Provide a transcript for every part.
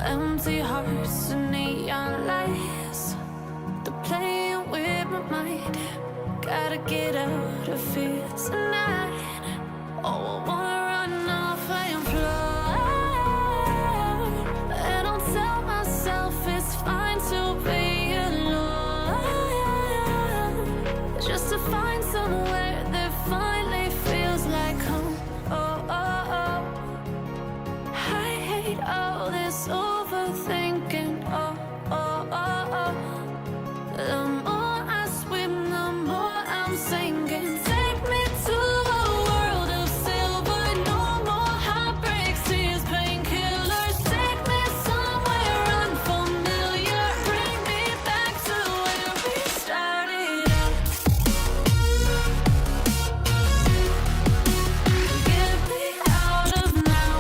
Empty hearts and neon lights, they're playing with my mind. Gotta get out of here tonight. Oh, I wanna run off and fly. And I'll tell myself it's fine to be alone, just to find somewhere that finally feels like home. Oh, oh, oh. I hate all this overthinking. Oh, oh, oh, oh. The more I swim, the more I'm sinking. Take me to a world of silver. No more heartbreaks, tears, painkillers. Take me somewhere unfamiliar. Bring me back to where we started out. Get me out of now,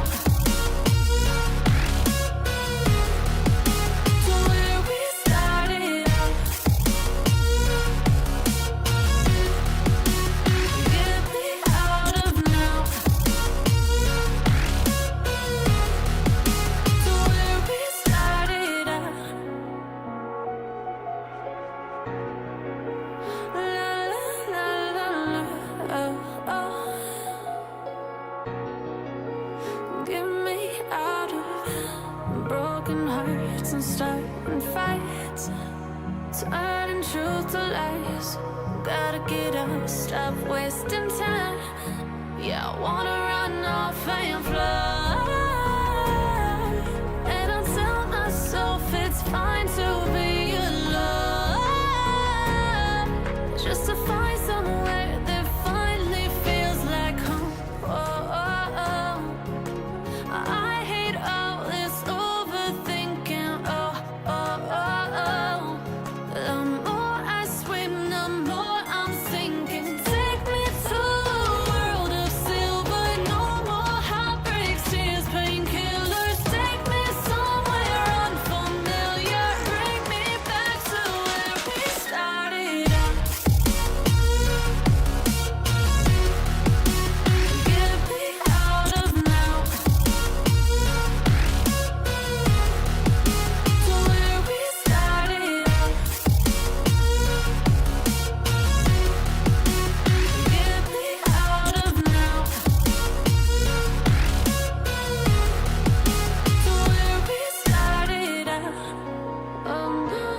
to where we started out. Get me out of now, to where we started out. La la la la la, oh, oh. Get me out of broken hearts and starting fights, turning truth to lies. Gotta get up, stop wasting time. Yeah, I wanna run off and fly. And I'll tell myself it's fine to be alone, just to find somewhere that finally feels like home. Oh, oh, oh. I hate all this overthinking. Oh, oh, oh, oh. The more I swim, the more I'm sinking. Take me to a world of silver. No more heartbreaks, tears, painkillers. Take me somewhere unfamiliar. Bring me back to where we started out. Get me out of now, to where we started out. Get me out of now, to where we started out. Oh no,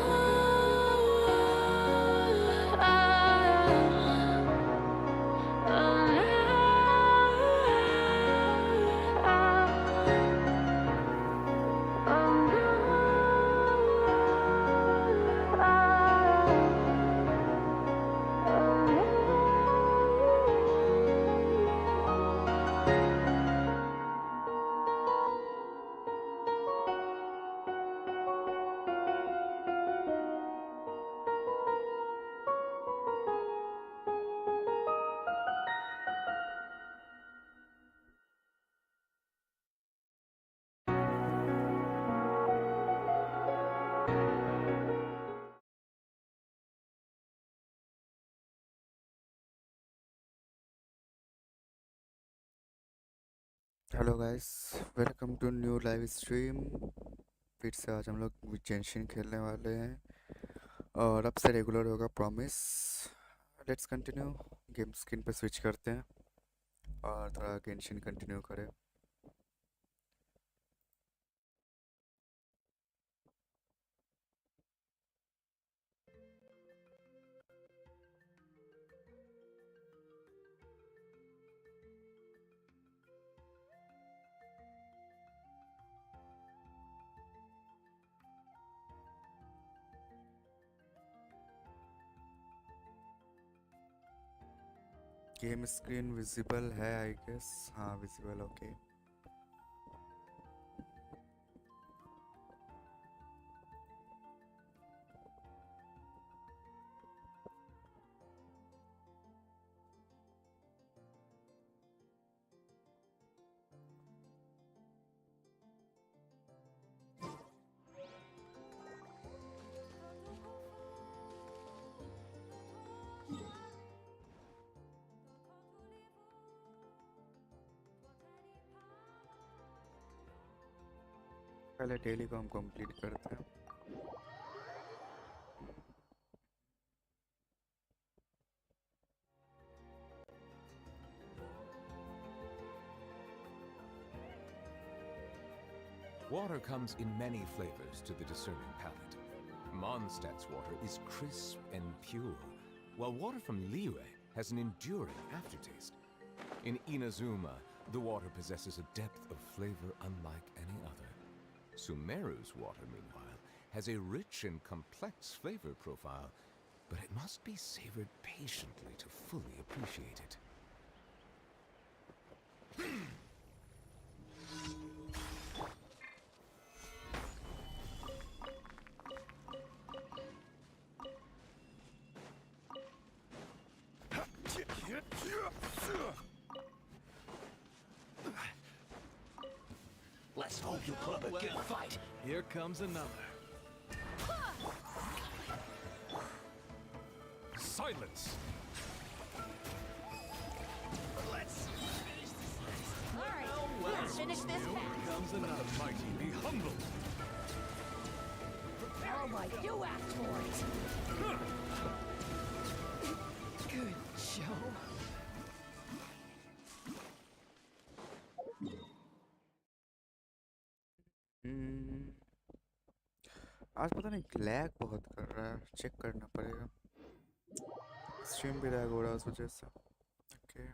hello guys, welcome to new live stream. फिर से आज हम लोग जेंशिन खेलने वाले हैं और अब से रेगुलर होगा promise. Let's continue. Game screen पे स्विच करते हैं और थोड़ा गेंशिन कंटिन्यू करें। गेम स्क्रीन विजिबल है आई गेस। हाँ, विजिबल। ओके। पहले डेली को हम कंप्लीट करते हैं। Water comes in many flavors to the discerning palate. Mondstadt's water is crisp and pure, while water from Liyue has an enduring aftertaste. In Inazuma, the water possesses a depth of flavor unlike any other. Sumeru's water, meanwhile, has a rich and complex flavor profile, but it must be savored patiently to fully appreciate it. Let's hope you put up a good fight. Here comes another. Silence! Let's All right, let's finish this Here fast. comes another. Mighty be humbled! All right, you act for it. Good show. आज पता नहीं lag बहुत कर रहा है, check करना पड़ेगा। Stream भी लैग हो रहा है उस वजह से। Okay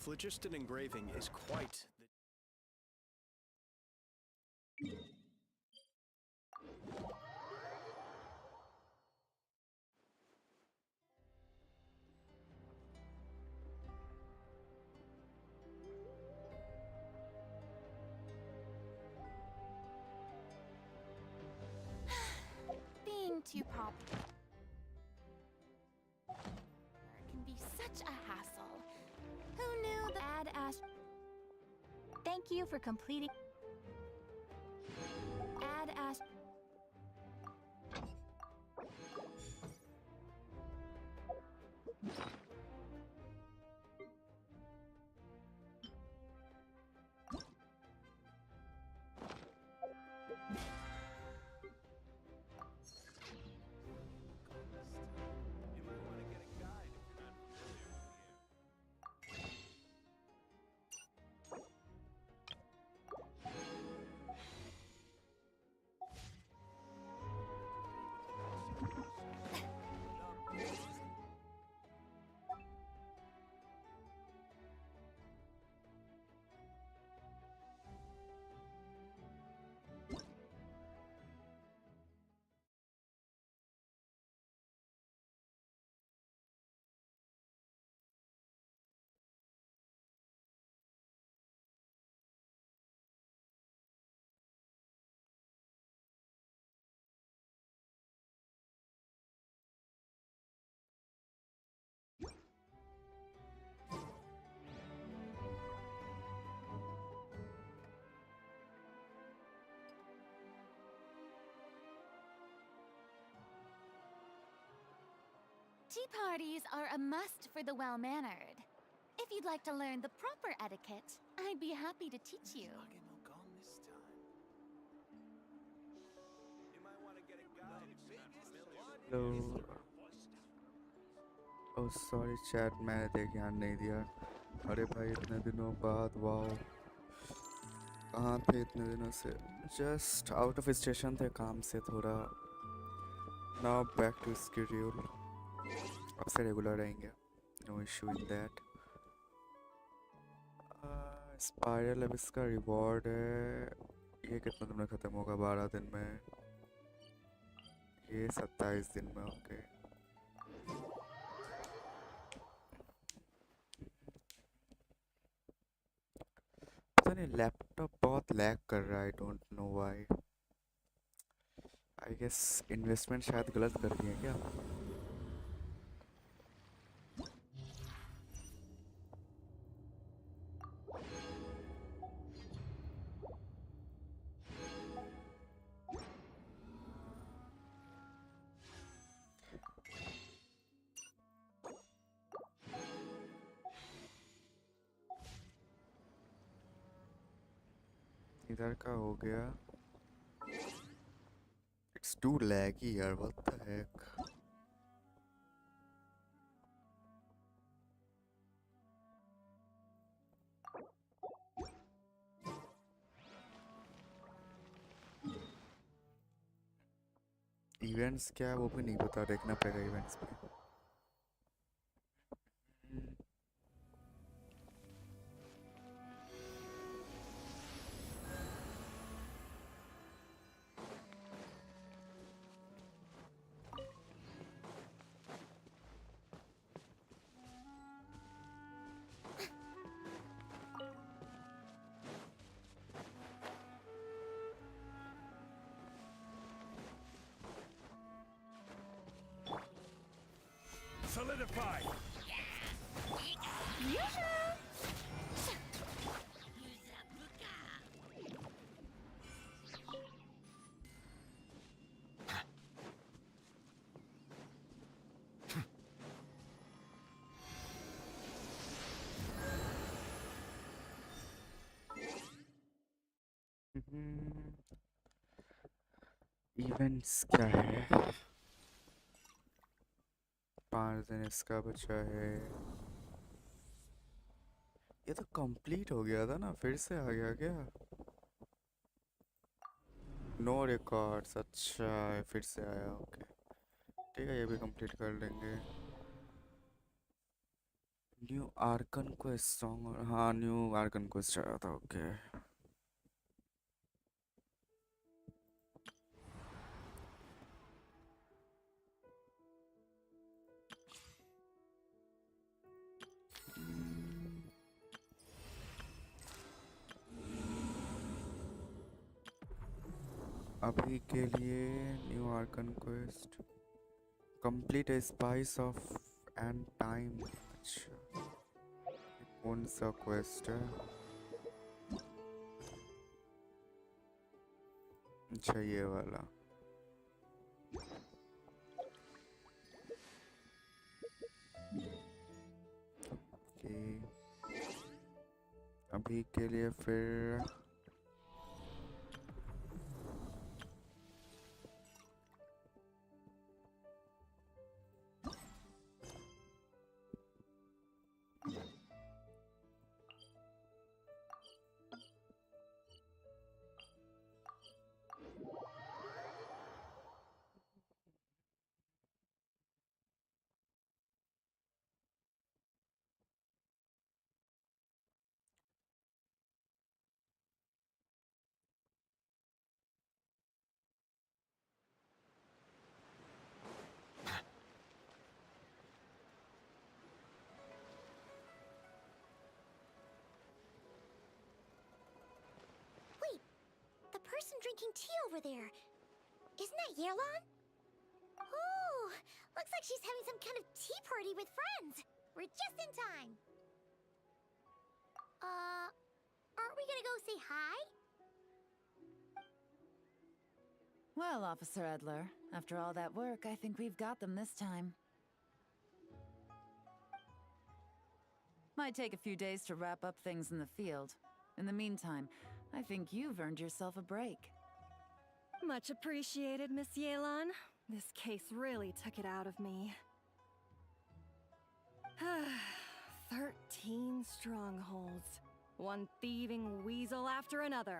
phlogiston engraving is quite the... Being too popular can be such a hassle. Who knew the ad asked? Thank you for completing. Ad asked. You might want to get a guide if you're not familiar with the area. Tea parties are a must for the well-mannered. If you'd like to learn the proper etiquette, I'd be happy to teach you. Not getting no gone this time. You might want to get a guide if you're not familiar with the area. Oh sorry chat मैं देख ध्यान नहीं दिया। अरे भाई इतने दिनों बाद वाओ कहाँ थे इतने दिनों से। जस्ट आउट ऑफ स्टेशन थे काम से थोड़ा। Now back to schedule. अब से रेगुलर रहेंगे। No issue in that. Spiral अब इसका रिवॉर्ड है। ये कितने दिन में ख़त्म होगा? 12 दिन में। ये 27 दिन में। ओके पता नहीं लैपटॉप बहुत लैग कर रहा है। I don't know why. I guess investment शायद गलत कर दिए क्या? इधर का हो गया। इट्स टू लैगी यार व्हाट द हेक। इवेंट्स क्या है वो भी नहीं पता। देखना पड़ेगा इवेंट्स पे। Solidify! इवेंट्स क्या है? 5 दिन इसका बचा है। ये तो कंप्लीट हो गया था ना, फिर से आ गया क्या? No records. अच्छा फिर से आया। ओके ठीक है ये भी कंप्लीट कर लेंगे। न्यू आर्कन क्वेस्ट सॉन्ग, हाँ न्यू आर्कन क्वेस्ट आया था, ओके। अभी के लिए new Arkan quest complete A spice of and time. अच्छा, कौन सा क्वेस्ट है? अच्छा ये वाला। ओके, अभी के लिए फिर Wait, the person drinking tea over there. Isn't that Yelan? Oh, looks like she's having some kind of tea party with friends. We're just in time. Aren't we gonna go say hi? Well, Officer Edler, after all that work, I think we've got them this time. Might take a few days to wrap up things in the field. In the meantime, I think you've earned yourself a break. Much appreciated, Miss Yelan. This case really took it out of me. 13 strongholds. One thieving weasel after another.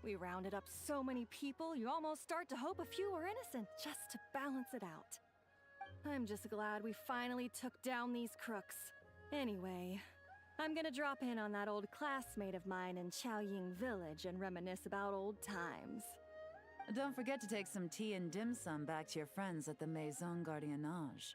We rounded up so many people, you almost start to hope a few were innocent, just to balance it out. I'm just glad we finally took down these crooks. Anyway, I'm gonna drop in on that old classmate of mine in Chaoying Village and reminisce about old times. Don't forget to take some tea and dim sum back to your friends at the Maison Gardiennage.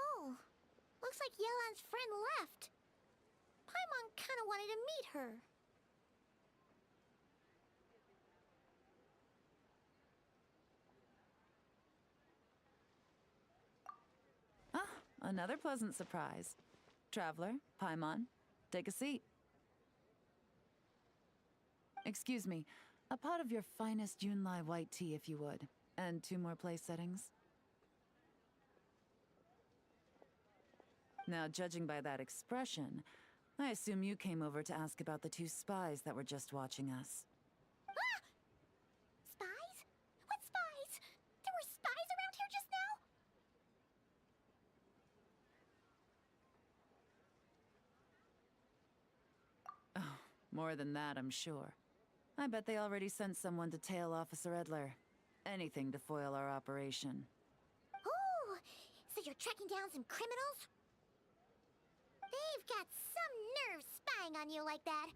Oh, looks like Yelan's friend left. Paimon kinda wanted to meet her. Ah, another pleasant surprise. Traveler, Paimon, take a seat. Excuse me, a pot of your finest Yunlai white tea if you would, and 2 more place settings. Now, judging by that expression, I assume you came over to ask about the 2 spies that were just watching us. Ah! Spies? What spies? There were spies around here just now? Oh, more than that, I'm sure. I bet they already sent someone to tail Officer Edler. Anything to foil our operation. Oh, so you're tracking down some criminals? They've got some nerve spying on you like that.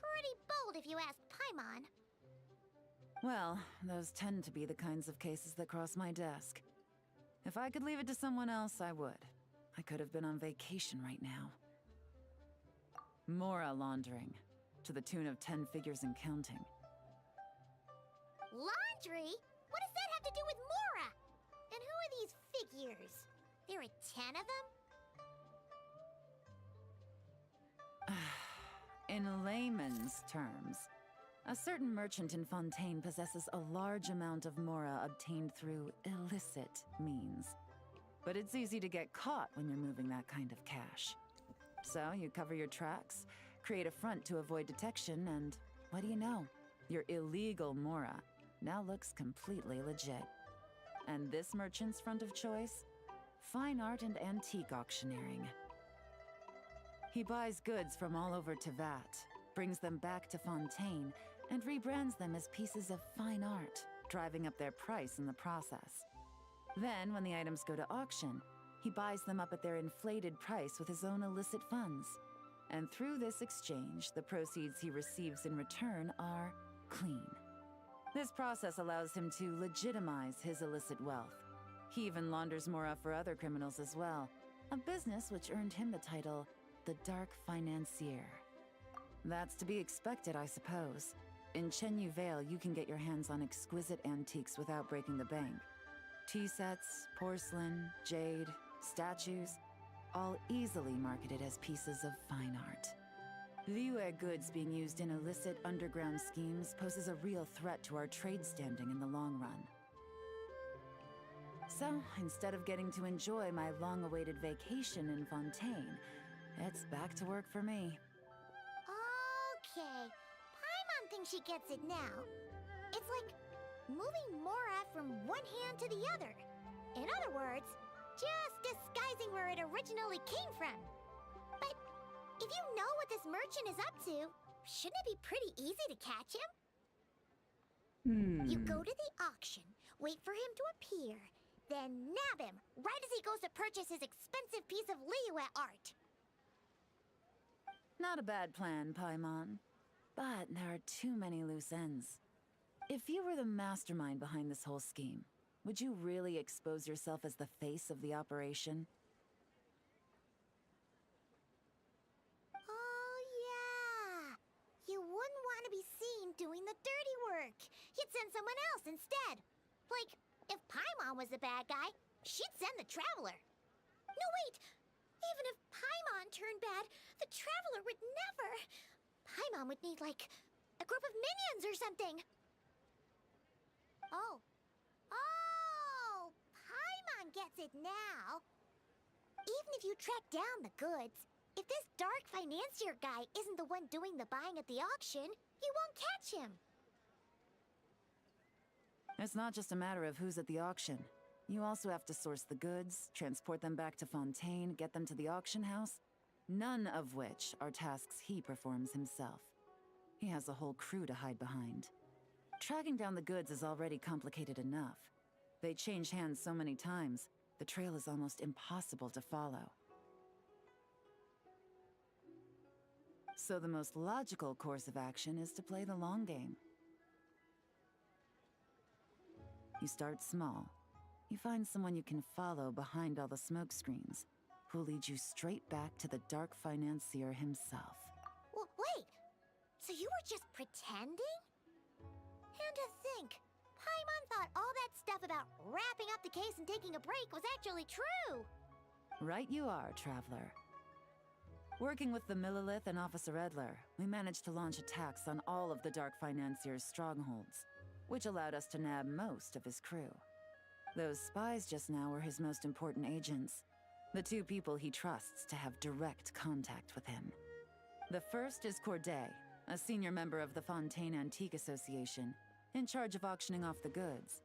Pretty bold if you ask Paimon. Well, those tend to be the kinds of cases that cross my desk. If I could leave it to someone else, I would. I could have been on vacation right now. Mora laundering, to the tune of 10 figures and counting. Laundry? What does that have to do with Mora? And who are these figures? There are 10 of them? In layman's terms, a certain merchant in Fontaine possesses a large amount of Mora obtained through illicit means. But it's easy to get caught when you're moving that kind of cash. So you cover your tracks, create a front to avoid detection, and what do you know? Your illegal Mora now looks completely legit. And this merchant's front of choice? Fine art and antique auctioneering. He buys goods from all over Tevat, brings them back to Fontaine, and rebrands them as pieces of fine art, driving up their price in the process. Then, when the items go to auction, he buys them up at their inflated price with his own illicit funds. And through this exchange, the proceeds he receives in return are clean. This process allows him to legitimize his illicit wealth. He even launders Mora for other criminals as well, a business which earned him the title the Dark Financier. That's to be expected, I suppose. In Chenyu Vale, you can get your hands on exquisite antiques without breaking the bank. Tea sets, porcelain, jade, statues, all easily marketed as pieces of fine art. Liyue goods being used in illicit underground schemes poses a real threat to our trade standing in the long run. So, instead of getting to enjoy my long-awaited vacation in Fontaine, it's back to work for me. Okay, Paimon thinks she gets it now. It's like moving Mora from one hand to the other. In other words, just disguising where it originally came from. But if you know what this merchant is up to, shouldn't it be pretty easy to catch him? You go to the auction, wait for him to appear, then nab him right as he goes to purchase his expensive piece of Liyue art. Not a bad plan, Paimon. But there are too many loose ends. If you were the mastermind behind this whole scheme, would you really expose yourself as the face of the operation? Oh, yeah. You wouldn't want to be seen doing the dirty work. You'd send someone else instead. Like, if Paimon was the bad guy, she'd send the Traveler. No, wait! Even if Paimon turned bad, the Traveler would never. Paimon would need, like, a group of minions or something. Oh. Oh! Paimon gets it now. Even if you track down the goods, if this Dark Financier guy isn't the one doing the buying at the auction, you won't catch him. It's not just a matter of who's at the auction. You also have to source the goods, transport them back to Fontaine, get them to the auction house, none of which are tasks he performs himself. He has a whole crew to hide behind. Tracking down the goods is already complicated enough. They change hands so many times, the trail is almost impossible to follow. So the most logical course of action is to play the long game. You start small. You find someone you can follow behind all the smoke screens, who'll lead you straight back to the Dark Financier himself. Wait! So you were just pretending? And to think, Paimon thought all that stuff about wrapping up the case and taking a break was actually true! Right you are, Traveler. Working with the Millilith and Officer Edler, we managed to launch attacks on all of the Dark Financier's strongholds, which allowed us to nab most of his crew. Those spies just now were his most important agents, the two people he trusts to have direct contact with him. The first is Corday, a senior member of the Fontaine Antique Association, in charge of auctioning off the goods.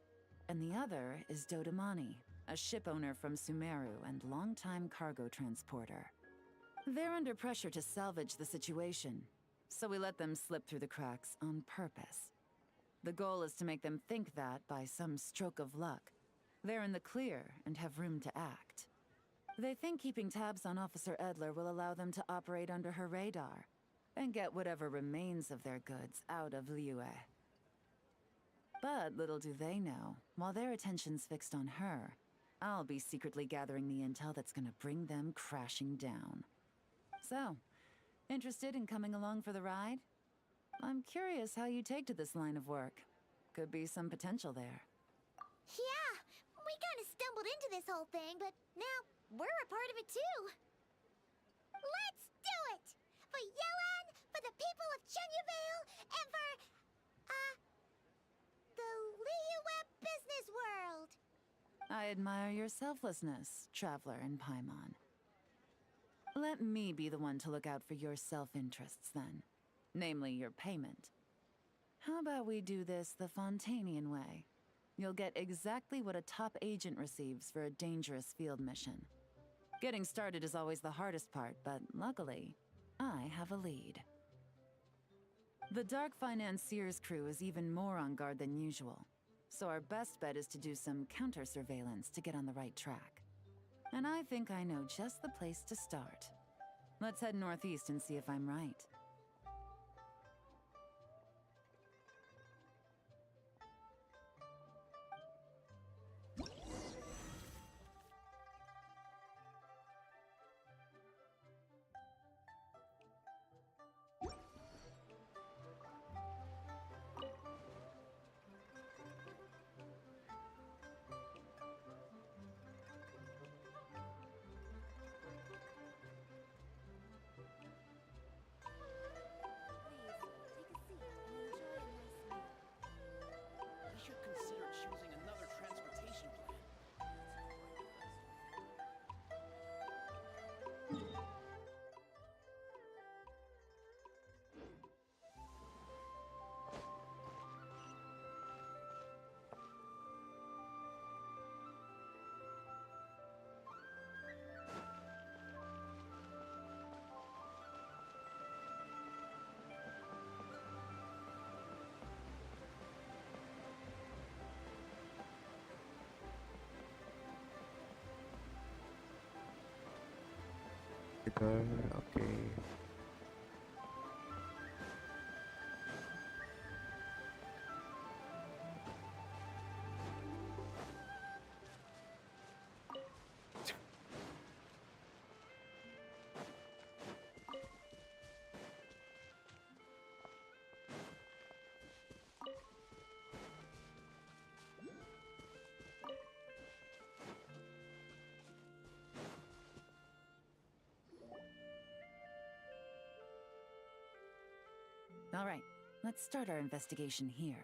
And the other is Dodamani, a ship owner from Sumeru and longtime cargo transporter. They're under pressure to salvage the situation, so we let them slip through the cracks on purpose. The goal is to make them think that, by some stroke of luck, they're in the clear and have room to act. They think keeping tabs on Officer Edler will allow them to operate under her radar and get whatever remains of their goods out of Liyue. But little do they know, while their attention's fixed on her, I'll be secretly gathering the intel that's gonna bring them crashing down. So, interested in coming along for the ride? I'm curious how you take to this line of work. Could be some potential there. Yeah, we kinda stumbled into this whole thing, but now we're a part of it too. Let's do it! For Yelan, for the people of Chenyavale, and for, the Liyue business world! I admire your selflessness, Traveler and Paimon. Let me be the one to look out for your self-interests then. Namely, your payment. How about we do this the Fontainian way? You'll get exactly what a top agent receives for a dangerous field mission. Getting started is always the hardest part, but luckily, I have a lead. The Dark Financier's crew is even more on guard than usual, so our best bet is to do some counter-surveillance to get on the right track. And I think I know just the place to start. Let's head northeast and see if I'm right. We should consider choosing another transportation plan. इधर okay. All right, let's start our investigation here.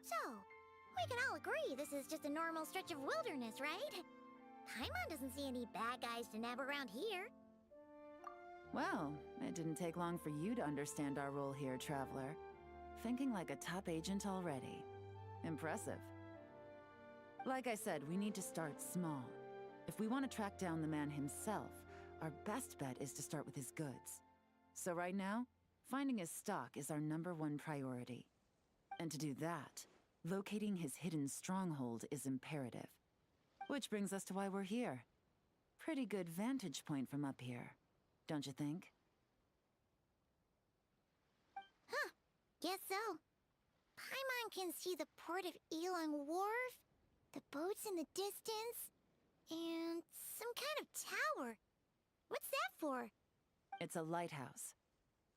So, we can all agree this is just a normal stretch of wilderness, right? Paimon doesn't see any bad guys to nab around here. Well, it didn't take long for you to understand our role here, Traveler. Thinking like a top agent already. Impressive. Like I said, we need to start small. If we want to track down the man himself, our best bet is to start with his goods. So right now, finding his stock is our #1 priority. And to do that, locating his hidden stronghold is imperative. Which brings us to why we're here. Pretty good vantage point from up here, don't you think? Huh, guess so. Paimon can see the port of Elong Wharf, the boats in the distance, and some kind of tower. What's that for? It's a lighthouse.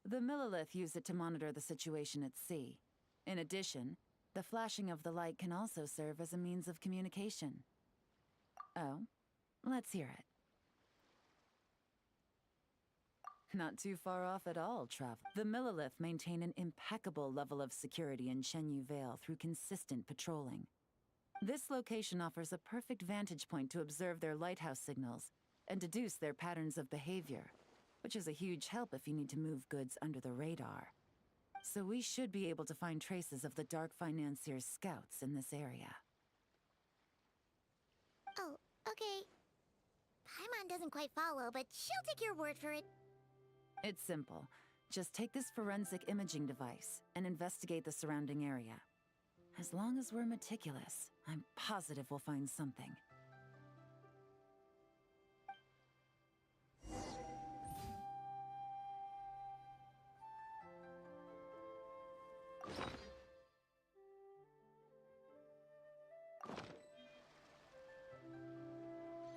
The Millilith use it to monitor the situation at sea. In addition, the flashing of the light can also serve as a means of communication. Oh, let's hear it. Not too far off at all, Trav. The Millilith maintain an impeccable level of security in Shenyu Vale through consistent patrolling. This location offers a perfect vantage point to observe their lighthouse signals and deduce their patterns of behavior, which is a huge help if you need to move goods under the radar. So we should be able to find traces of the Dark Financier's scouts in this area. Oh, okay. Paimon doesn't quite follow, but she'll take your word for it. It's simple. Just take this forensic imaging device and investigate the surrounding area. As long as we're meticulous, I'm positive we'll find something.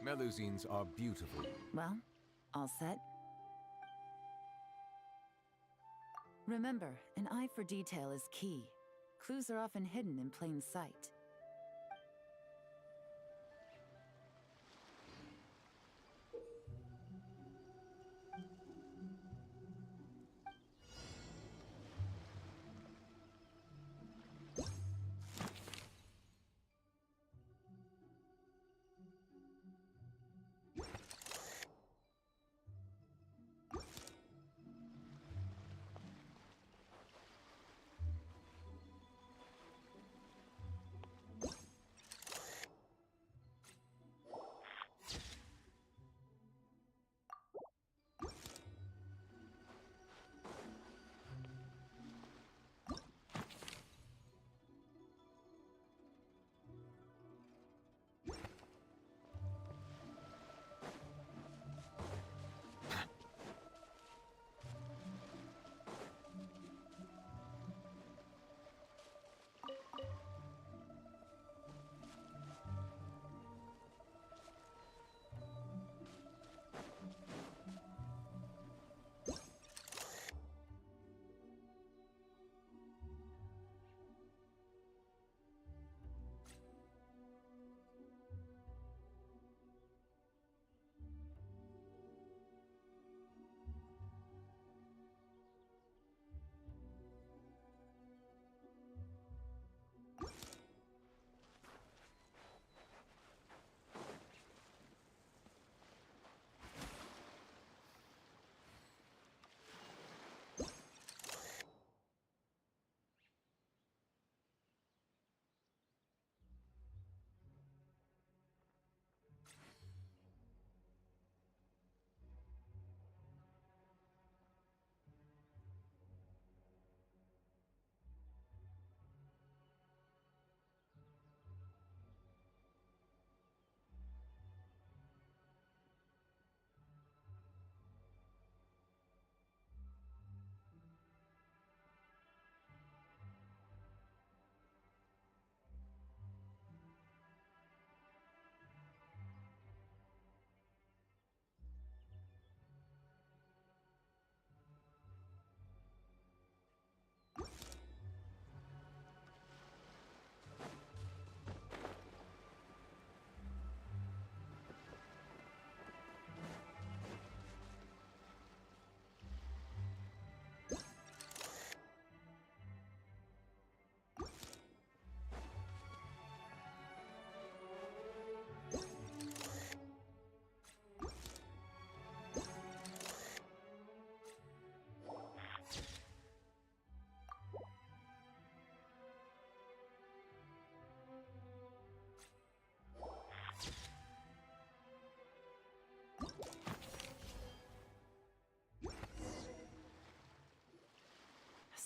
Melusines are beautiful. Well, all set? Remember, an eye for detail is key. Clues are often hidden in plain sight.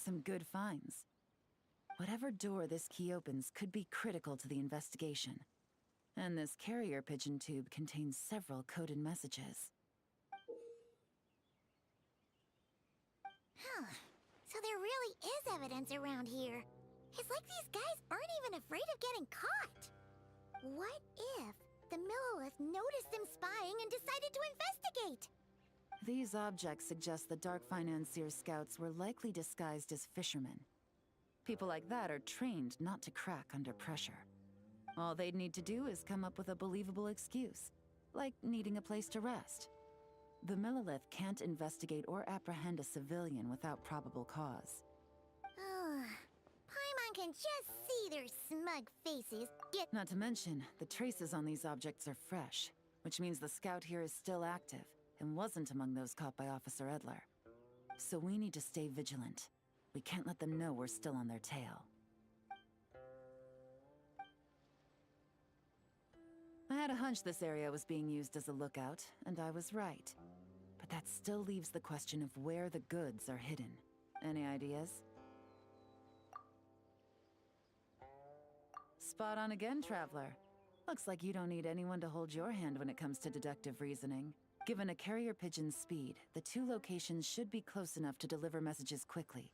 some good finds. Whatever door this key opens could be critical to the investigation. And this carrier pigeon tube contains several coded messages. Huh. So there really is evidence around here. It's like these guys aren't even afraid of getting caught. What if the Millilith noticed them spying and decided to investigate? These objects suggest the Dark Financier scouts were likely disguised as fishermen. People like that are trained not to crack under pressure. All they'd need to do is come up with a believable excuse, like needing a place to rest. The Millilith can't investigate or apprehend a civilian without probable cause. Paimon can just see their smug faces. Not to mention, the traces on these objects are fresh, which means the scout here is still active and wasn't among those caught by Officer Edler. So we need to stay vigilant. We can't let them know we're still on their tail. I had a hunch this area was being used as a lookout, and I was right. But that still leaves the question of where the goods are hidden. Any ideas? Spot on again, Traveler. Looks like you don't need anyone to hold your hand when it comes to deductive reasoning. Given a carrier pigeon's speed, the two locations should be close enough to deliver messages quickly.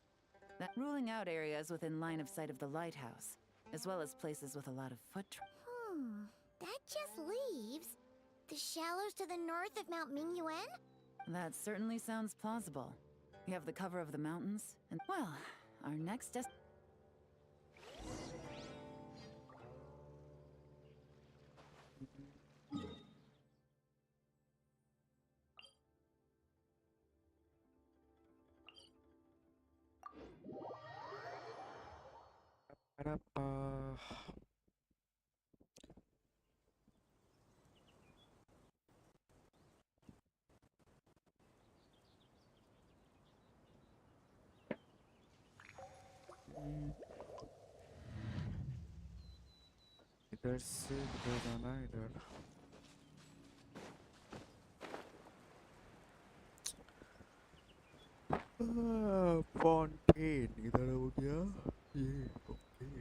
That ruling out areas within line of sight of the lighthouse, as well as places with a lot of foot traffic. That just leaves the shallows to the north of Mount Mingyuan? That certainly sounds plausible. You have the cover of the mountains, and well, our next Ba-da-ba. इधर से किधर जाना है इधर Fontaine इधर हो गया ये okay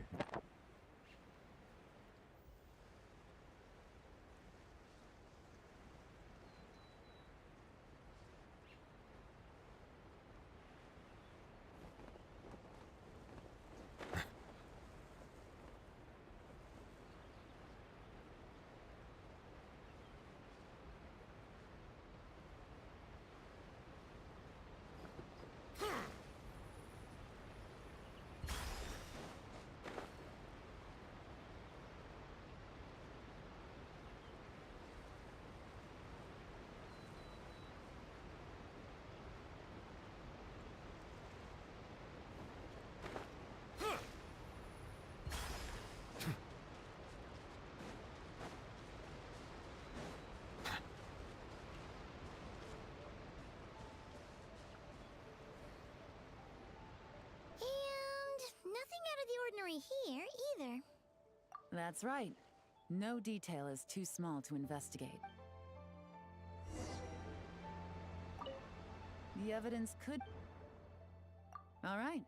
Nothing out of the ordinary here, either. That's right. No detail is too small to investigate. The evidence could... All right.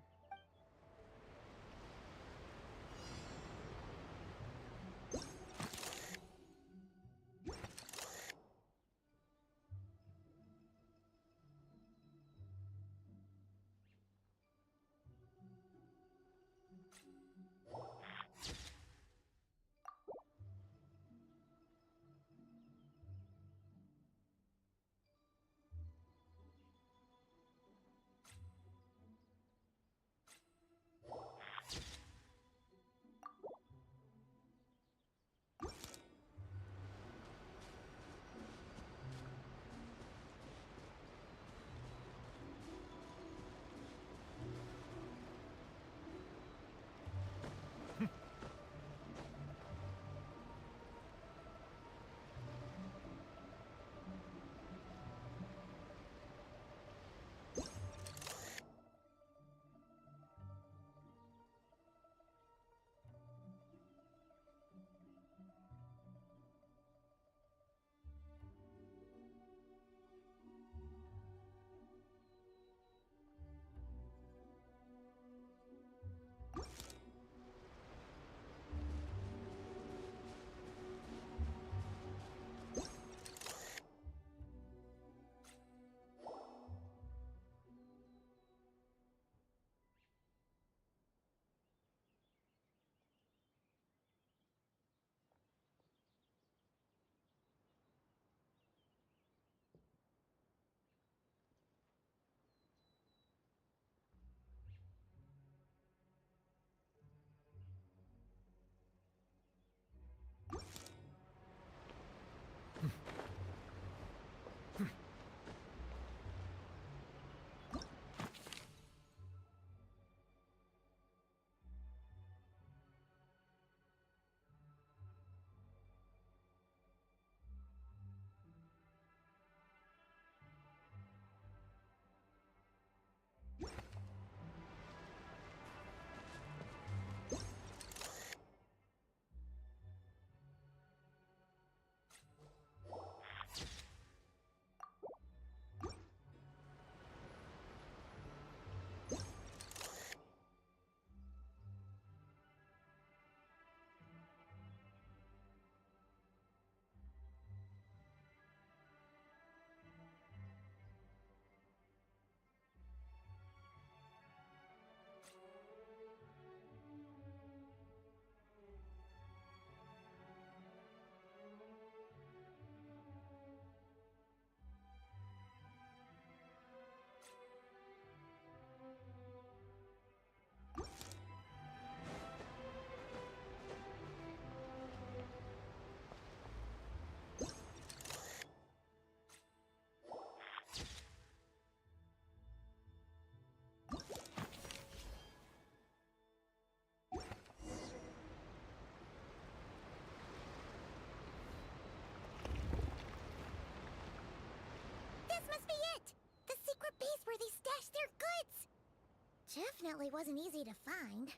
Definitely wasn't easy to find.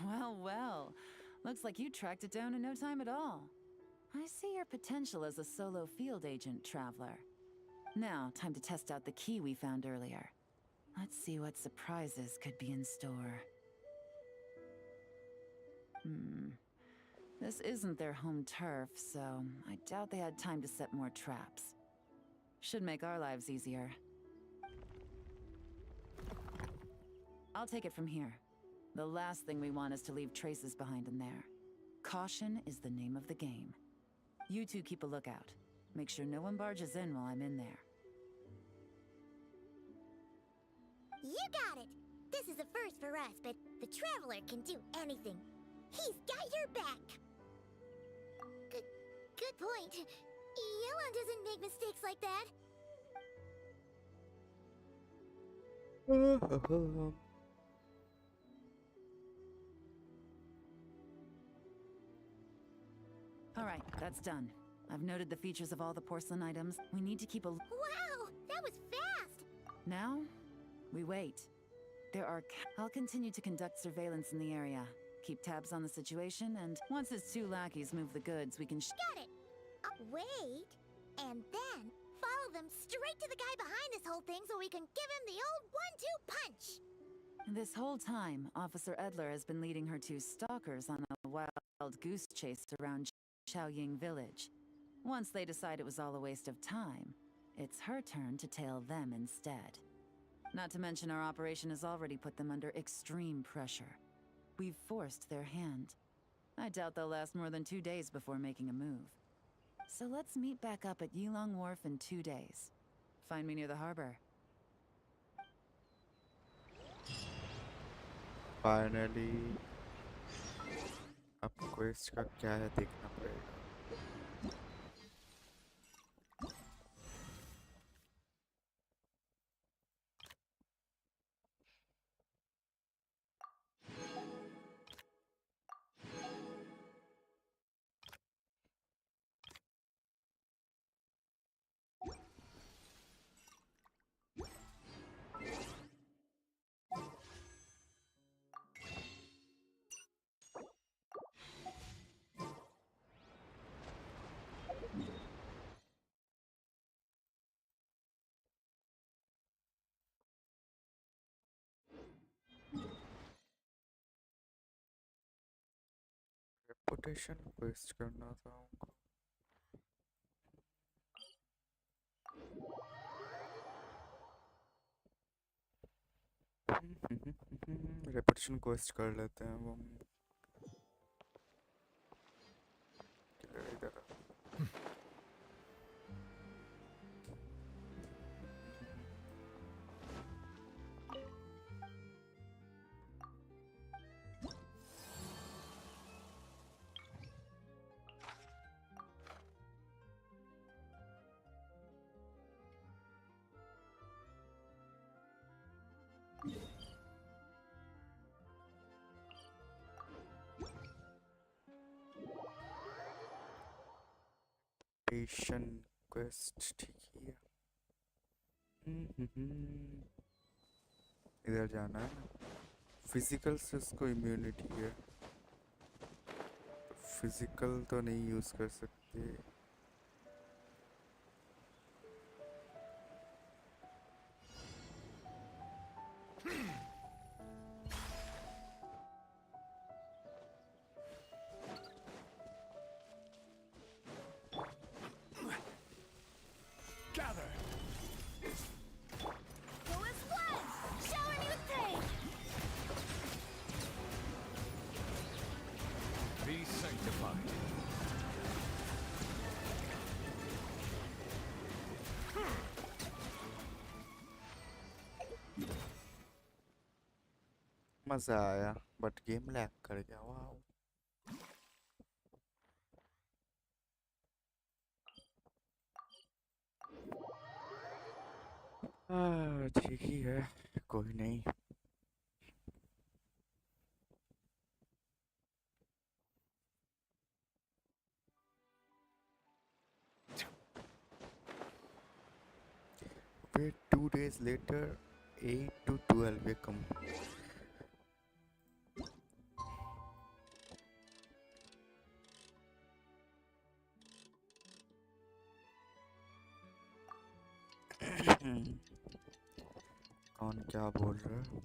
Well, well. Looks like you tracked it down in no time at all. I see your potential as a solo field agent, Traveler. Now, time to test out the key we found earlier. Let's see what surprises could be in store. This isn't their home turf, so I doubt they had time to set more traps. Should make our lives easier. I'll take it from here. The last thing we want is to leave traces behind in there. Caution is the name of the game. You two keep a lookout. Make sure no one barges in while I'm in there. You got it! This is a first for us, but the Traveler can do anything. He's got your back! Good point. Yelan doesn't make mistakes like that. Alright, that's done. I've noted the features of all the porcelain items. We need to keep a... Wow! That was fast! Now, we wait. I'll continue to conduct surveillance in the area. Keep tabs on the situation, and once his two lackeys move the goods, we can Got it! Wait, and then follow them straight to the guy behind this whole thing so we can give him the old 1-2 punch! This whole time, Officer Edler has been leading her two stalkers on a wild goose chase around Xiaoying village. Once they decide it was all a waste of time, it's her turn to tail them instead. Not to mention our operation has already put them under extreme pressure. We've forced their hand. I doubt they'll last more than 2 days before making a move. So let's meet back up at Yilong Wharf in 2 days. Find me near the harbor. Finally अब quest का क्या है देखना पड़ेगा. Reputation quest करना था उनको. Reputation quest कर लेते हैं वो. इधर रेपुटेशन क्वेस्ट ठीक ही है. इधर जाना है ना. फिजिकल से उसको इम्यूनिटी है. फिजिकल तो नहीं यूज कर सकते. Gather! Go as one! Show a new thing! Be sanctified. मजा आया बट गेम लैग कर गया. वाओ. ठीक ही है, कोई नहीं. Wait, 2 days later, 8 to 12 ये कम कौन क्या बोल रहा है?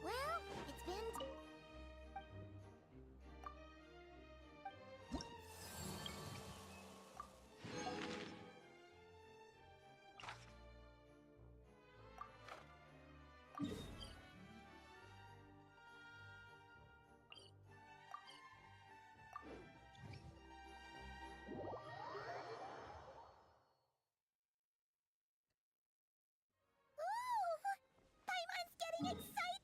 Well, it's been... Ooh! Paimon's getting excited!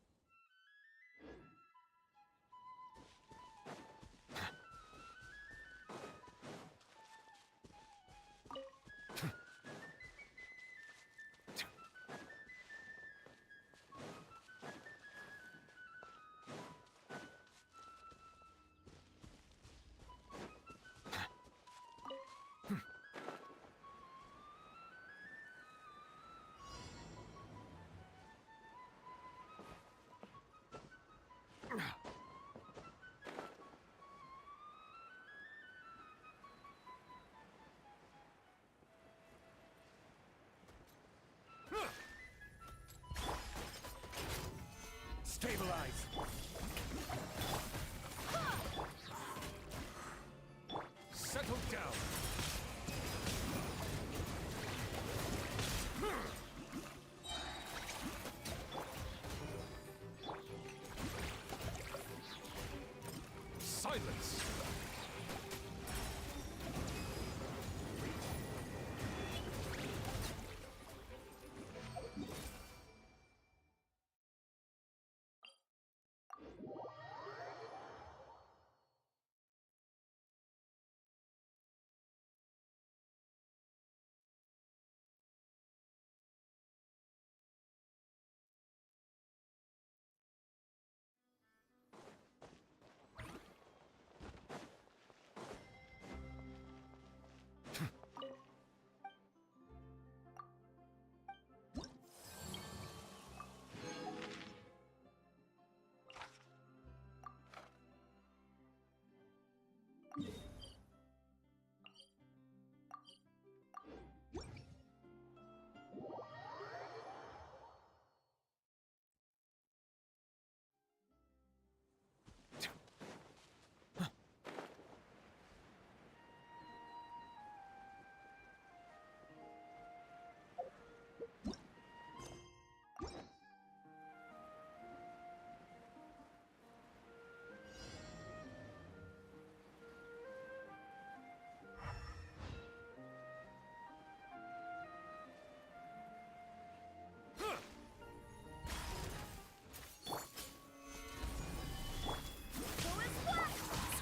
Stabilize! Settle down! Silence!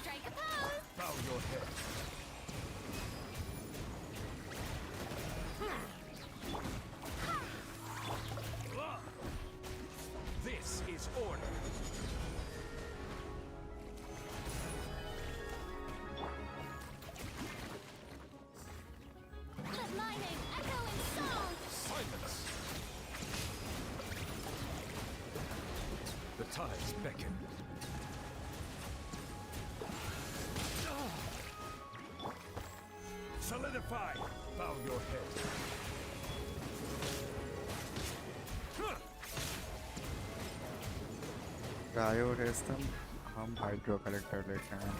Strike a pose! Bow your head. This is order. Let my name echo in song! Silence! The tides beckon. Solidify! Bow your head. Diode is them. हम hydro collector लेके आए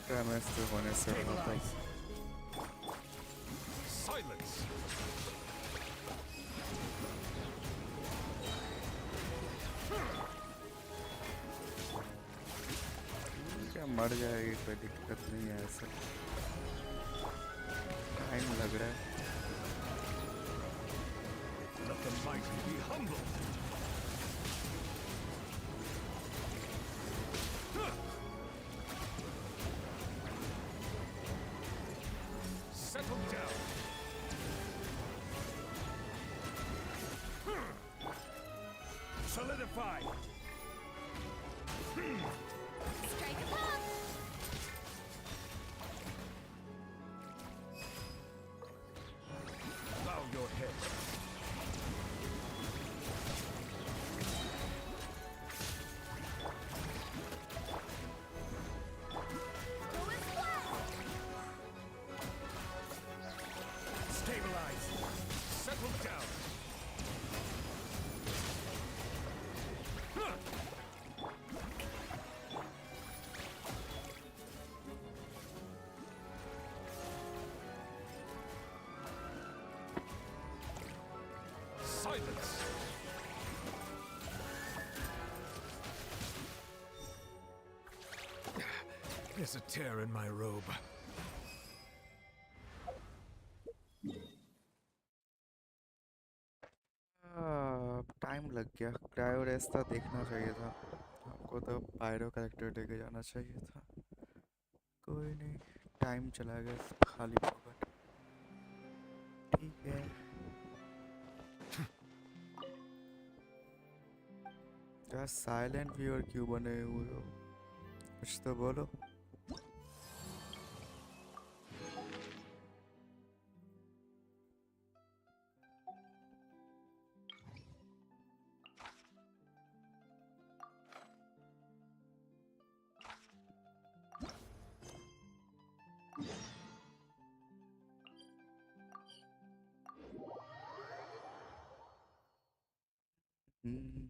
damage तो होने से होता ही। Silence! क्या मर जाएगी, कोई दिक्कत नहीं है, ऐसा टाइम लग रहा है। Let the mighty be humble! Settle down! Solidify! Strike a pop! Bow your head. Go and blast! Stabilize! Settle down! Silence! There's a tear in my robe. Time लग गया। क्रायो रेस्ता देखना चाहिए था हमको, तो पायरो कलेक्टर लेके जाना चाहिए था। कोई नहीं, टाइम चला गया खाली फोकट। ठीक है, यार साइलेंट व्यूअर क्यों बने हुए हो, कुछ तो बोलो। हम्म,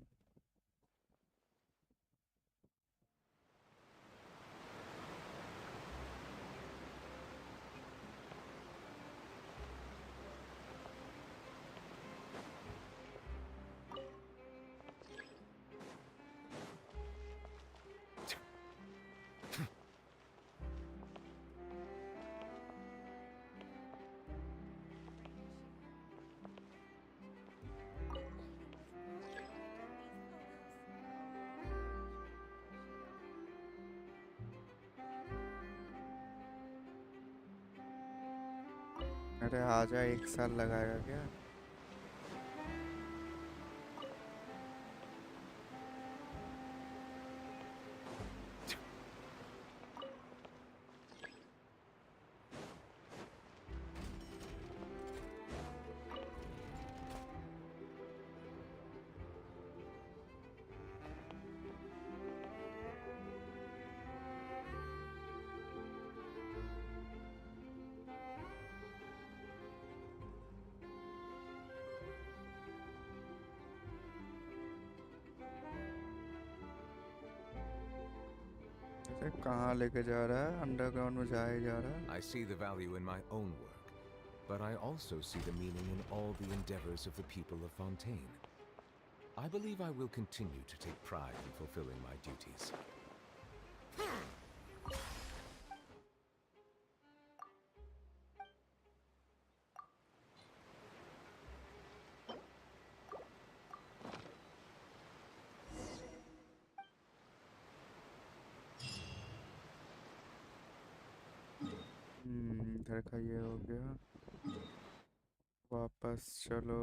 अरे आजा, 1 साल लगाएगा क्या? कहाँ लेके जा रहा है? अंडरग्राउंड में जा ही जा रहा है। I see the value in my own work, but I also see the meaning in all the endeavors of the people of Fontaine. I believe I will continue to take pride in fulfilling my duties. इधर का ये हो गया, वापस चलो।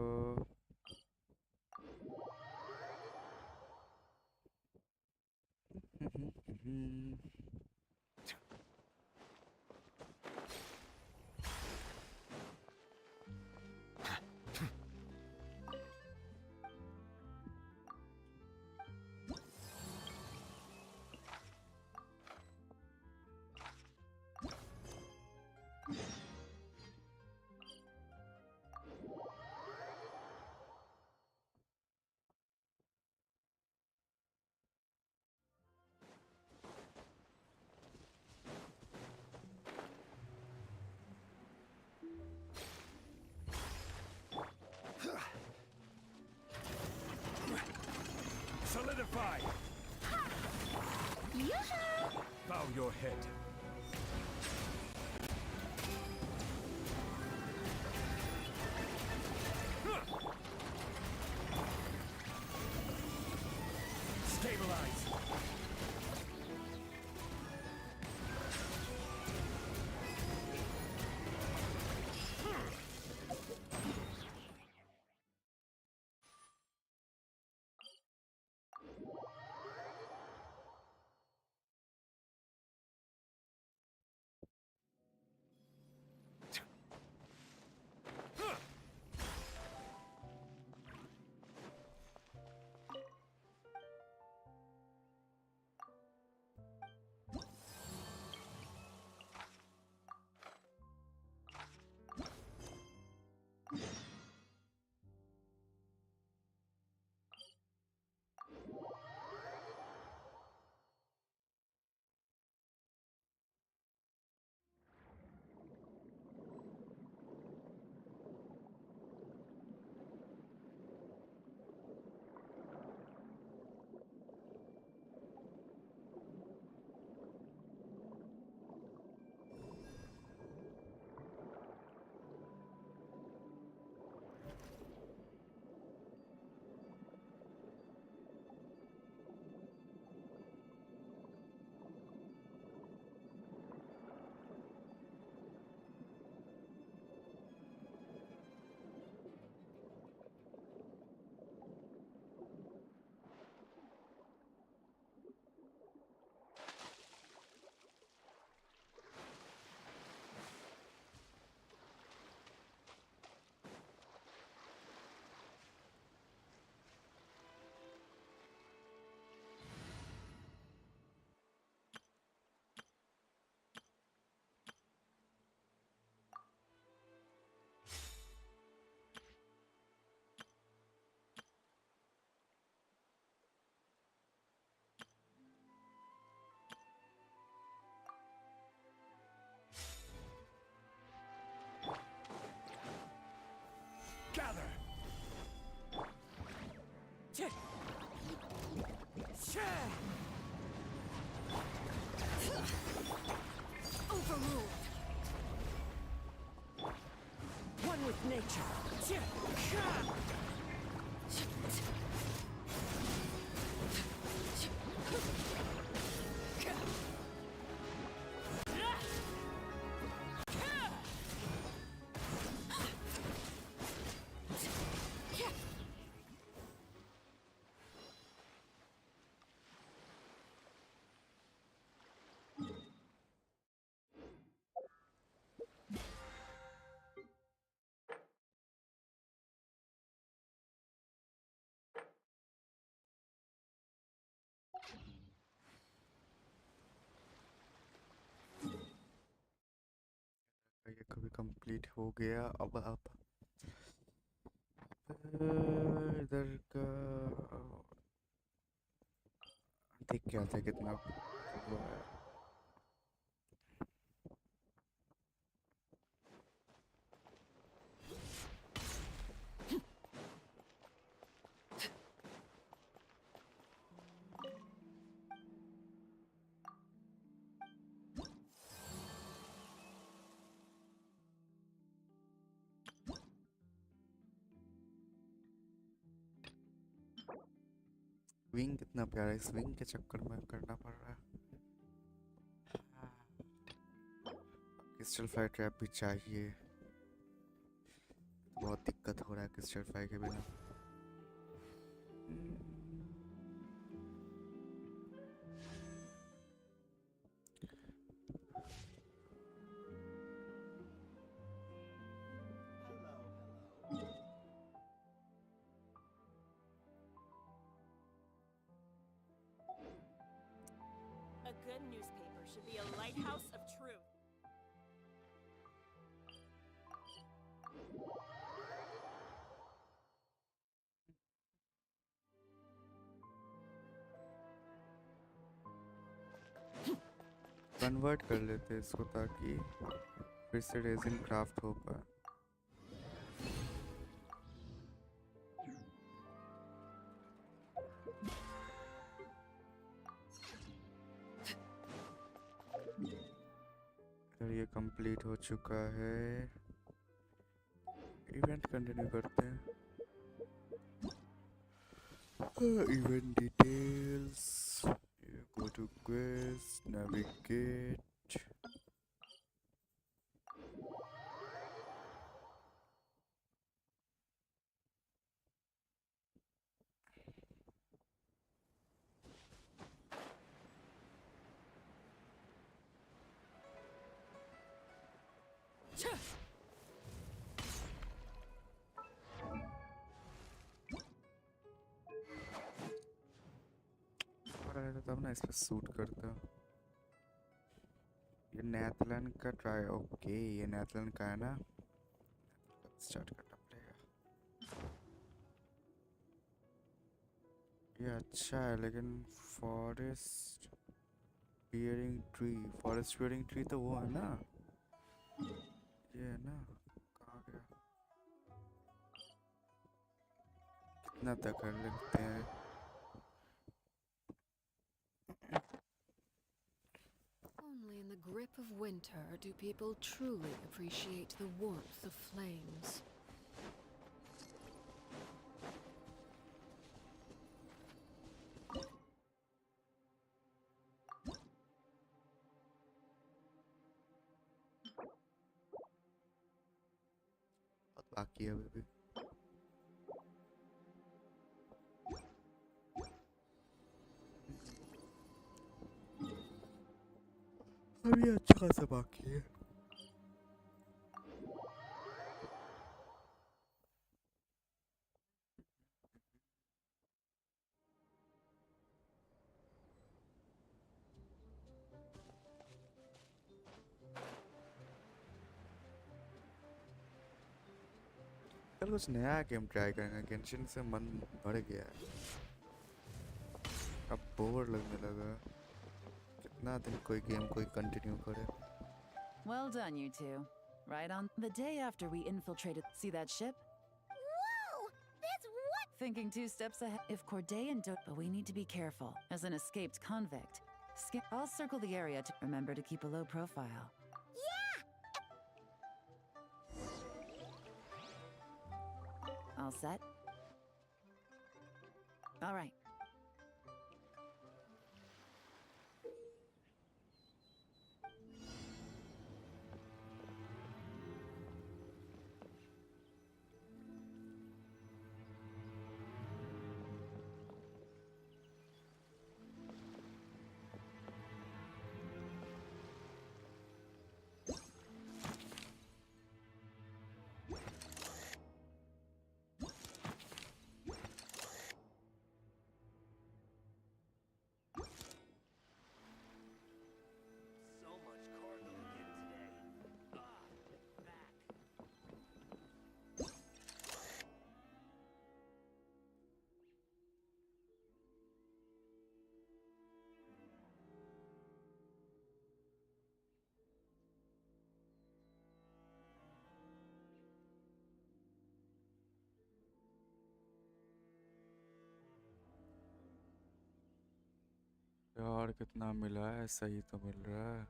Fortified! Yoo-hoo! Bow your head. Stabilize. Gather! Overruled. One with nature. ये कभी complete हो गया। अब इधर का देख क्या था कितना वो है। विंग कितना प्यारा है, इस विंग के चक्कर में करना पड़ रहा है। क्रिस्टल फायर ट्रैप भी चाहिए, बहुत दिक्कत हो रहा है क्रिस्टल फायर के बिना। A good newspaper should be a lighthouse of truth. Convert कर लेते हैं इसको ताकि फिर से रेजिन क्राफ्ट हो पाए। ये कंप्लीट हो चुका है। इवेंट कंटिन्यू करते हैं। Event details, go to quest, navigate. रहता तब ना इस पे सूट करता। ये नेदरलैंड का ट्राई, ओके ये नेदरलैंड का है ना। स्टार्ट करना पड़ेगा। ये अच्छा है लेकिन forest bearing tree, forest bearing tree तो वो है ना, ये है ना। कहाँ गया? कितना तक कर लेते हैं? Only in the grip of winter do people truly appreciate the warmth of flames. बाकी है अभी भी। अभी अच्छा खासा बाकी है। कल कुछ नया गेम ट्राई करेंगे। गेंशिन से मन भर गया है, अब बोर लगने लगा। कितना दिन कोई गेम कोई कंटिन्यू करे। Well done, you two. Right on the day after we infiltrated. See that ship? Whoa! That's what? Thinking 2 steps ahead. If Corday and but we need to be careful. As an escaped convict, I'll circle the area to remember to keep a low profile. Yeah! All set? All right. So much cargo again today. Ah, back. यार कितना मिला है? सही तो मिल रहा है।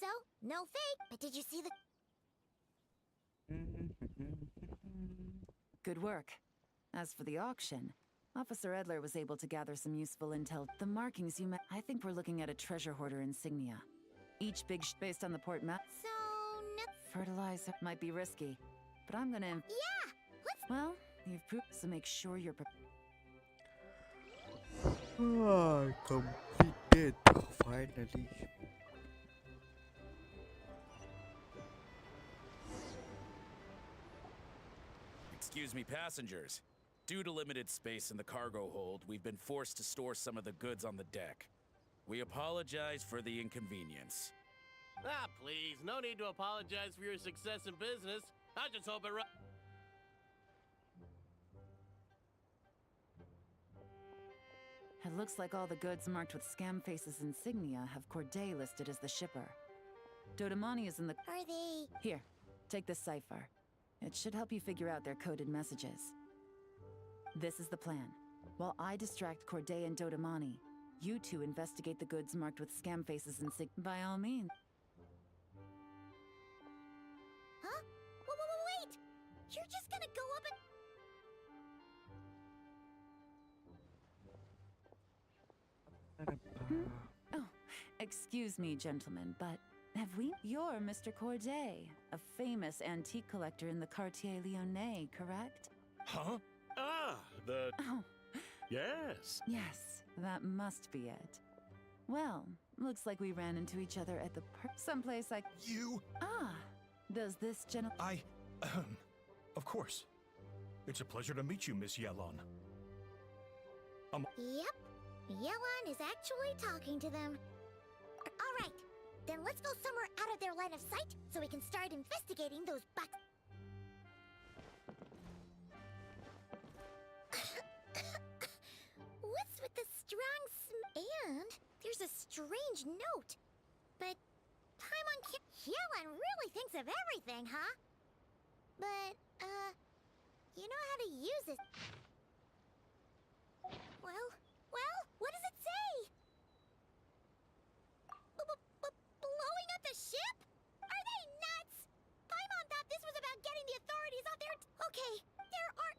so. No fake. But did you see the... Good work. As for the auction, Officer Edler was able to gather some useful intel. The markings you met, I think we're looking at a treasure hoarder insignia. Each big based on the port map. So, no... Fertilizer might be risky, but I'm gonna... Yeah! Let's... Well, you've proved, so make sure you're Completed, finally. Excuse me, passengers. Due to limited space in the cargo hold, we've been forced to store some of the goods on the deck. We apologize for the inconvenience. Ah, please, no need to apologize for your success in business. I just hope it It looks like all the goods marked with Scam Face's insignia have Corday listed as the shipper. Dodamani is in the... Are they... Here, take this cipher. It should help you figure out their coded messages. This is the plan. While I distract Corday and Dodamani, you two investigate the goods marked with Scam Face's insignia. By all means. Huh? Wait! You're just gonna go up and... Oh, excuse me, gentlemen, but have we... You're Mr. Corday, a famous antique collector in the Quartier Lyonnais, correct? Huh? Ah, the... Oh, Yes. yes, that must be it. Well, looks like we ran into each other at the someplace like... You? Ah, does this gentleman... Of course. It's a pleasure to meet you, Miss Yelon. Yep. Yelan is actually talking to them. Alright, then let's go somewhere out of their line of sight so we can start investigating those bucks. What's with the strong and there's a strange note. But Paimon Yelan really thinks of everything, huh? But, you know how to use it. Well, what does it say? Blowing up the ship? Are they nuts? Paimon thought this was about getting the authorities off their... Okay, there are...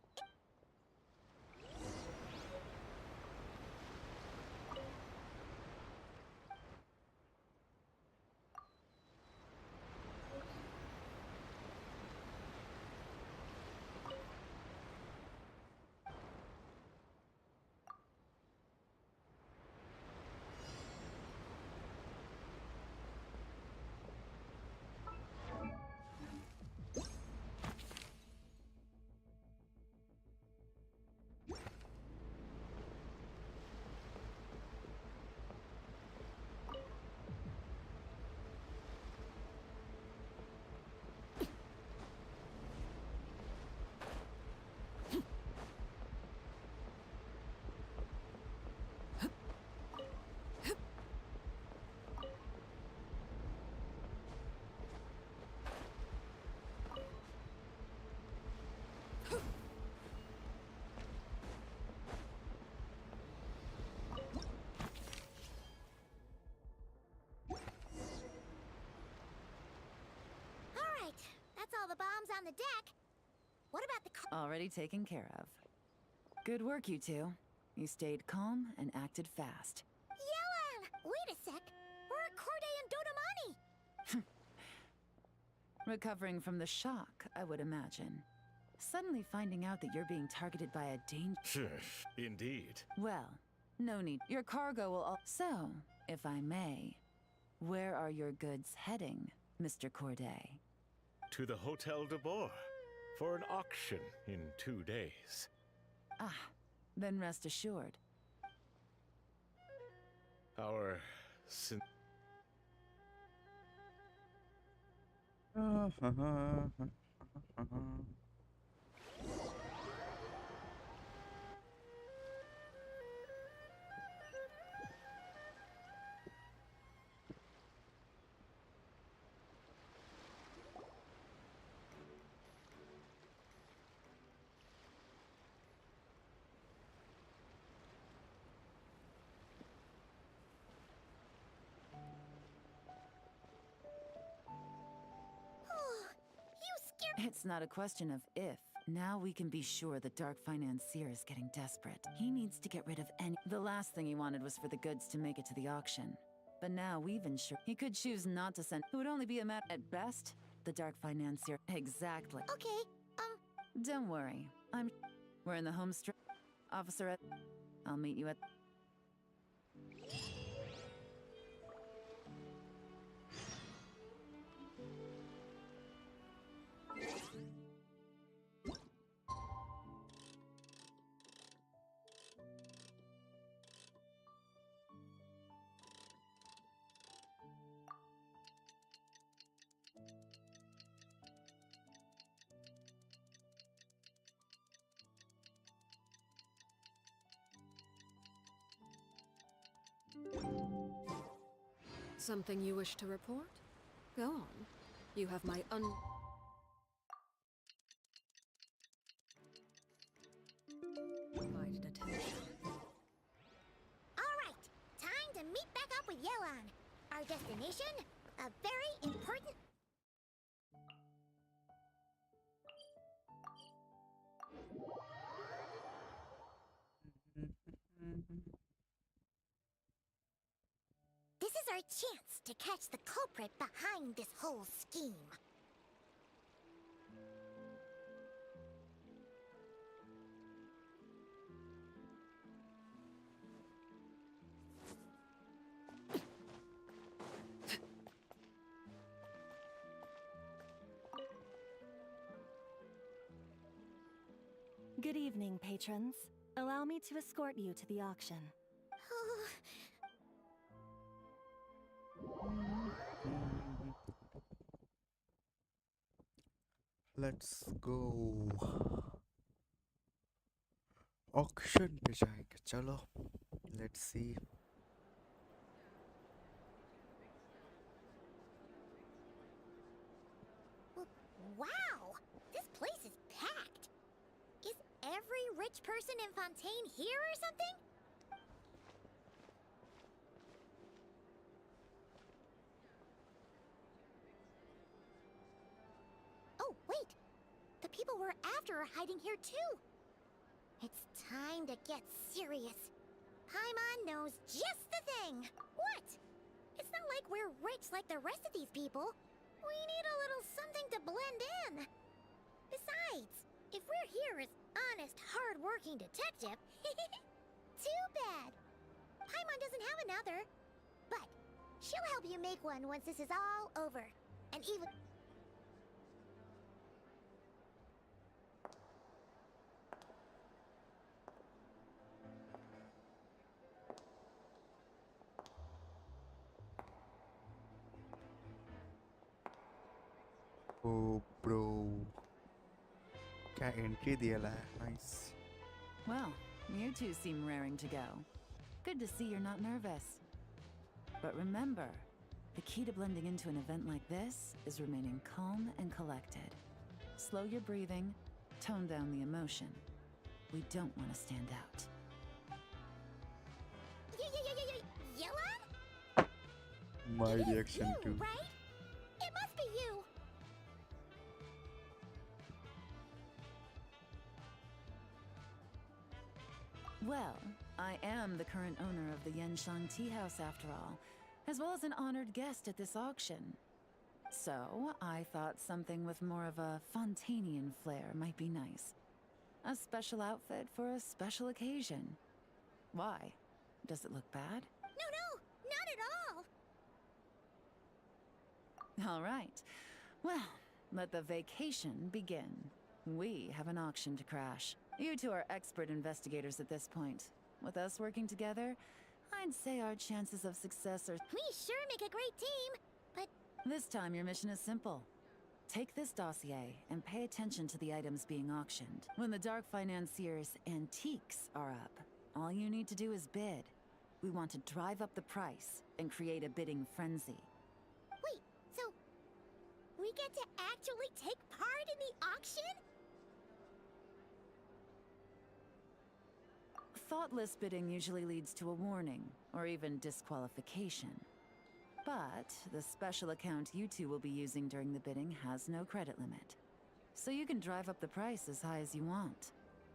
That's all the bombs on the deck. What about the Already taken care of. Good work, you two. You stayed calm and acted fast. Yelan! Wait a sec. We're at Corday and Dodamani. Recovering from the shock, I would imagine. Suddenly finding out that you're being targeted by a danger... Indeed. Well, no need. Your cargo will all... So, if I may, where are your goods heading, Mr. Corday? To the Hotel de Bois for an auction in 2 days. Ah, then rest assured. Our... It's not a question of if. Now we can be sure the Dark Financier is getting desperate. He needs to get rid of any. The last thing he wanted was for the goods to make it to the auction. But now we've ensured he could choose not to send. It would only be a matter at best. The Dark Financier. Exactly. Okay, Don't worry. We're in the home stretch. Officer at. I'll meet you at. Something you wish to report? Go on. You have my undivided attention. alright. Time to meet back up with Yelan. Our destination? A very important... This is our chance to catch the culprit behind this whole scheme. Good evening, patrons. Allow me to escort you to the auction. Let's go. Auction पे जाएंगे चलो. Let's see. Wow! This place is packed! Is every rich person in Fontaine here or something? Oh, wait! The people we're after are hiding here too! It's time to get serious. Paimon knows just the thing! What? It's not like we're rich like the rest of these people. We need a little something to blend in. Besides, if we're here as honest, hard-working detective, too bad. Paimon doesn't have another, but she'll help you make one once this is all over. And even... Oh, bro. क्या entry दिया ला है. Nice. Well, you two seem raring to go. Good to see you're not nervous. But remember, the key to blending into an event like this is remaining calm and collected. Slow your breathing, tone down the emotion. We don't want to stand out. Yelan? My It is reaction you, too. right? It must be you. Well, I am the current owner of the Yenshang Tea House after all, as well as an honored guest at this auction. So, I thought something with more of a Fontanian flair might be nice. A special outfit for a special occasion. Why? Does it look bad? No, not at all. All right. Well, let the vacation begin. We have an auction to crash. You two are expert investigators at this point. With us working together, I'd say our chances of success are... We sure make a great team, but This time your mission is simple. Take this dossier and pay attention to the items being auctioned. When the Dark Financier's antiques are up, all you need to do is bid. We want to drive up the price and create a bidding frenzy. wait, so we get to actually take part in the auction? Thoughtless bidding usually leads to a warning, or even disqualification. But the special account you two will be using during the bidding has no credit limit. So you can drive up the price as high as you want.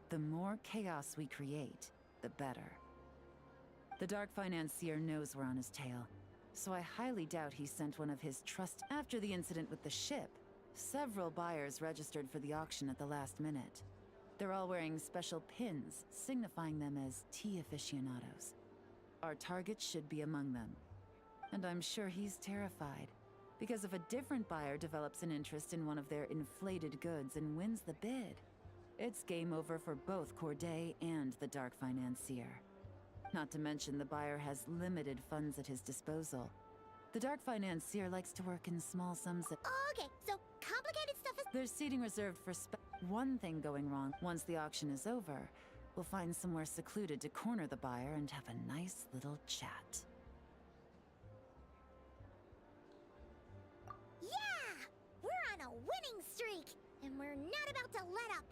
The more chaos we create, the better. The Dark Financier knows we're on his tail, so I highly doubt he sent one of his trust. After the incident with the ship, several buyers registered for the auction at the last minute. They're all wearing special pins, signifying them as tea aficionados. Our target should be among them. And I'm sure he's terrified, because if a different buyer develops an interest in one of their inflated goods and wins the bid, it's game over for both Corday and the Dark Financier. Not to mention the buyer has limited funds at his disposal. The Dark Financier likes to work in small sums at— Okay, so complicated stuff is— There's seating reserved for one thing going wrong. Once the auction is over, we'll find somewhere secluded to corner the buyer and have a nice little chat. Yeah! We're on a winning streak, and we're not about to let up.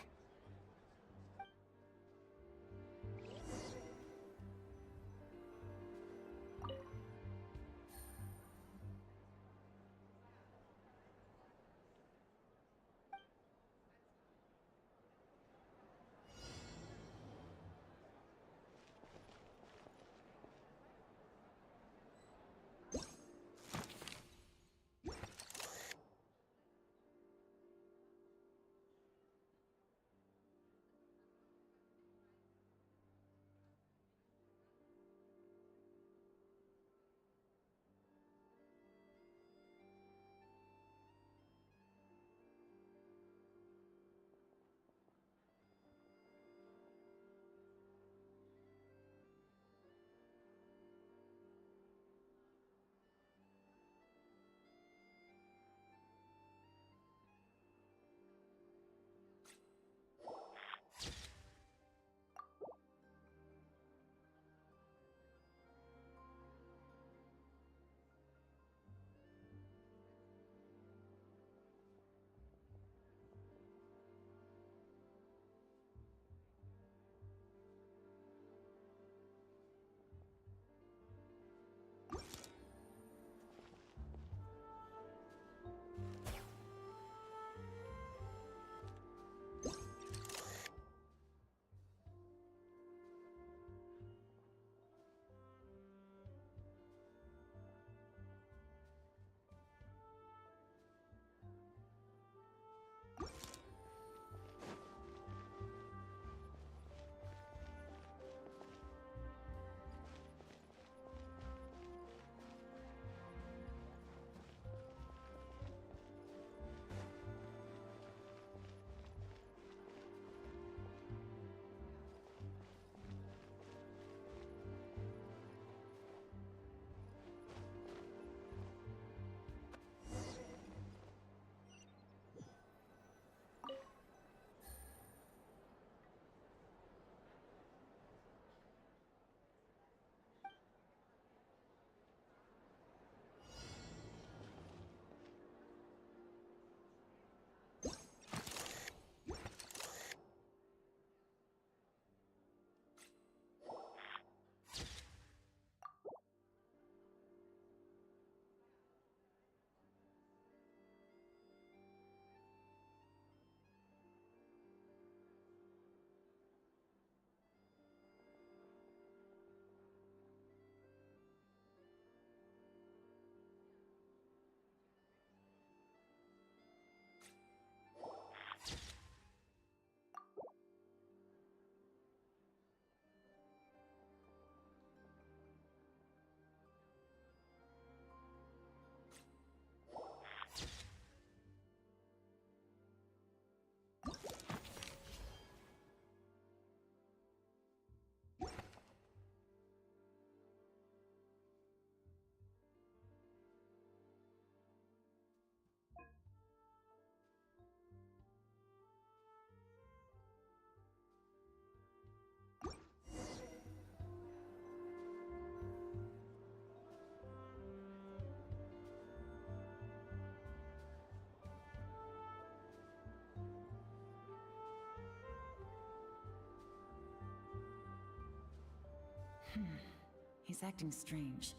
He's acting strange,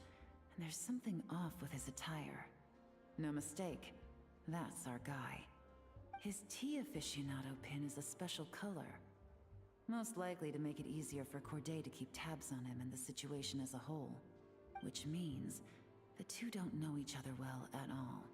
and there's something off with his attire. No mistake, that's our guy. His tea aficionado pin is a special color. Most likely to make it easier for Corday to keep tabs on him and the situation as a whole. Which means the two don't know each other well at all.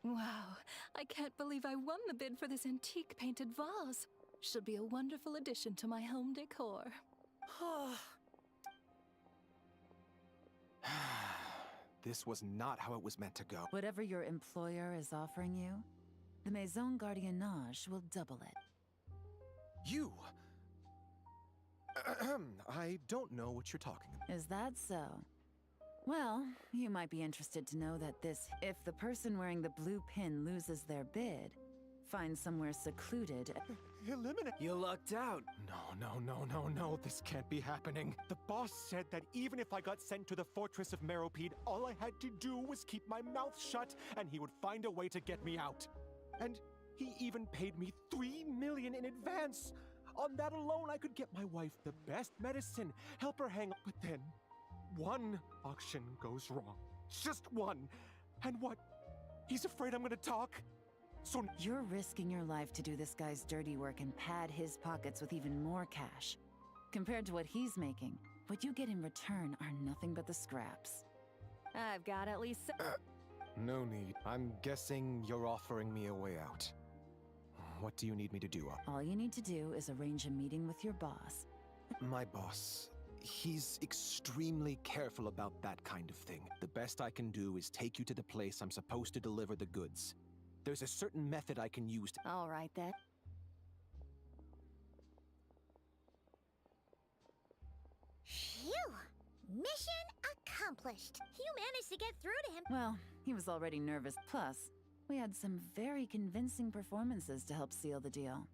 Wow, I can't believe I won the bid for this antique painted vase. Should be a wonderful addition to my home decor. This was not how it was meant to go. Whatever your employer is offering you, the Maison Gardiennage will double it. You! I don't know what you're talking about. Is that so? Well, you might be interested to know that if the person wearing the blue pin loses their bid, find somewhere secluded. Eliminate. You lucked out. No, this can't be happening. The boss said that even if I got sent to the Fortress of Meropide, all I had to do was keep my mouth shut, and he would find a way to get me out. And he even paid me $3 million in advance. On that alone, I could get my wife the best medicine, help her hang up. But then, one auction goes wrong. Just one. And what? He's afraid I'm gonna talk? So You're risking your life to do this guy's dirty work and pad his pockets with even more cash. Compared to what he's making, what you get in return are nothing but the scraps. I've got at least. No need. I'm guessing you're offering me a way out. What do you need me to do? All you need to do is arrange a meeting with your boss. My boss. He's extremely careful about that kind of thing. The best I can do is take you to the place I'm supposed to deliver the goods. There's a certain method I can use to— All right then. Phew! Mission accomplished. You managed to get through to him. Well, he was already nervous. Plus, we had some very convincing performances to help seal the deal.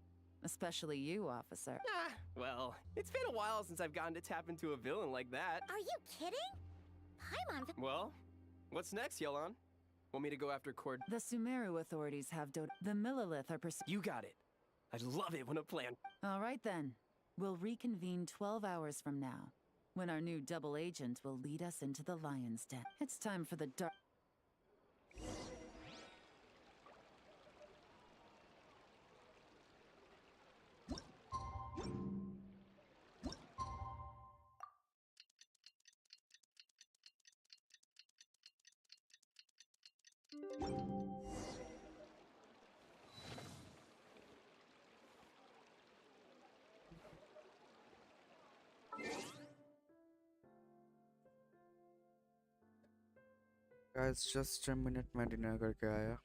Especially you, officer. Ah, well, it's been a while since I've gotten to tap into a villain like that. Are you kidding? Paimon. Well, what's next, Yelan? Want me to go after Cord? The Sumeru authorities have the Millilith are pursuing. You got it. I love it when a plan. All right then. We'll reconvene 12 hours from now, when our new double agent will lead us into the Lion's Den. It's time for the dark. Guys, just a minute, मैं dinner करके आया.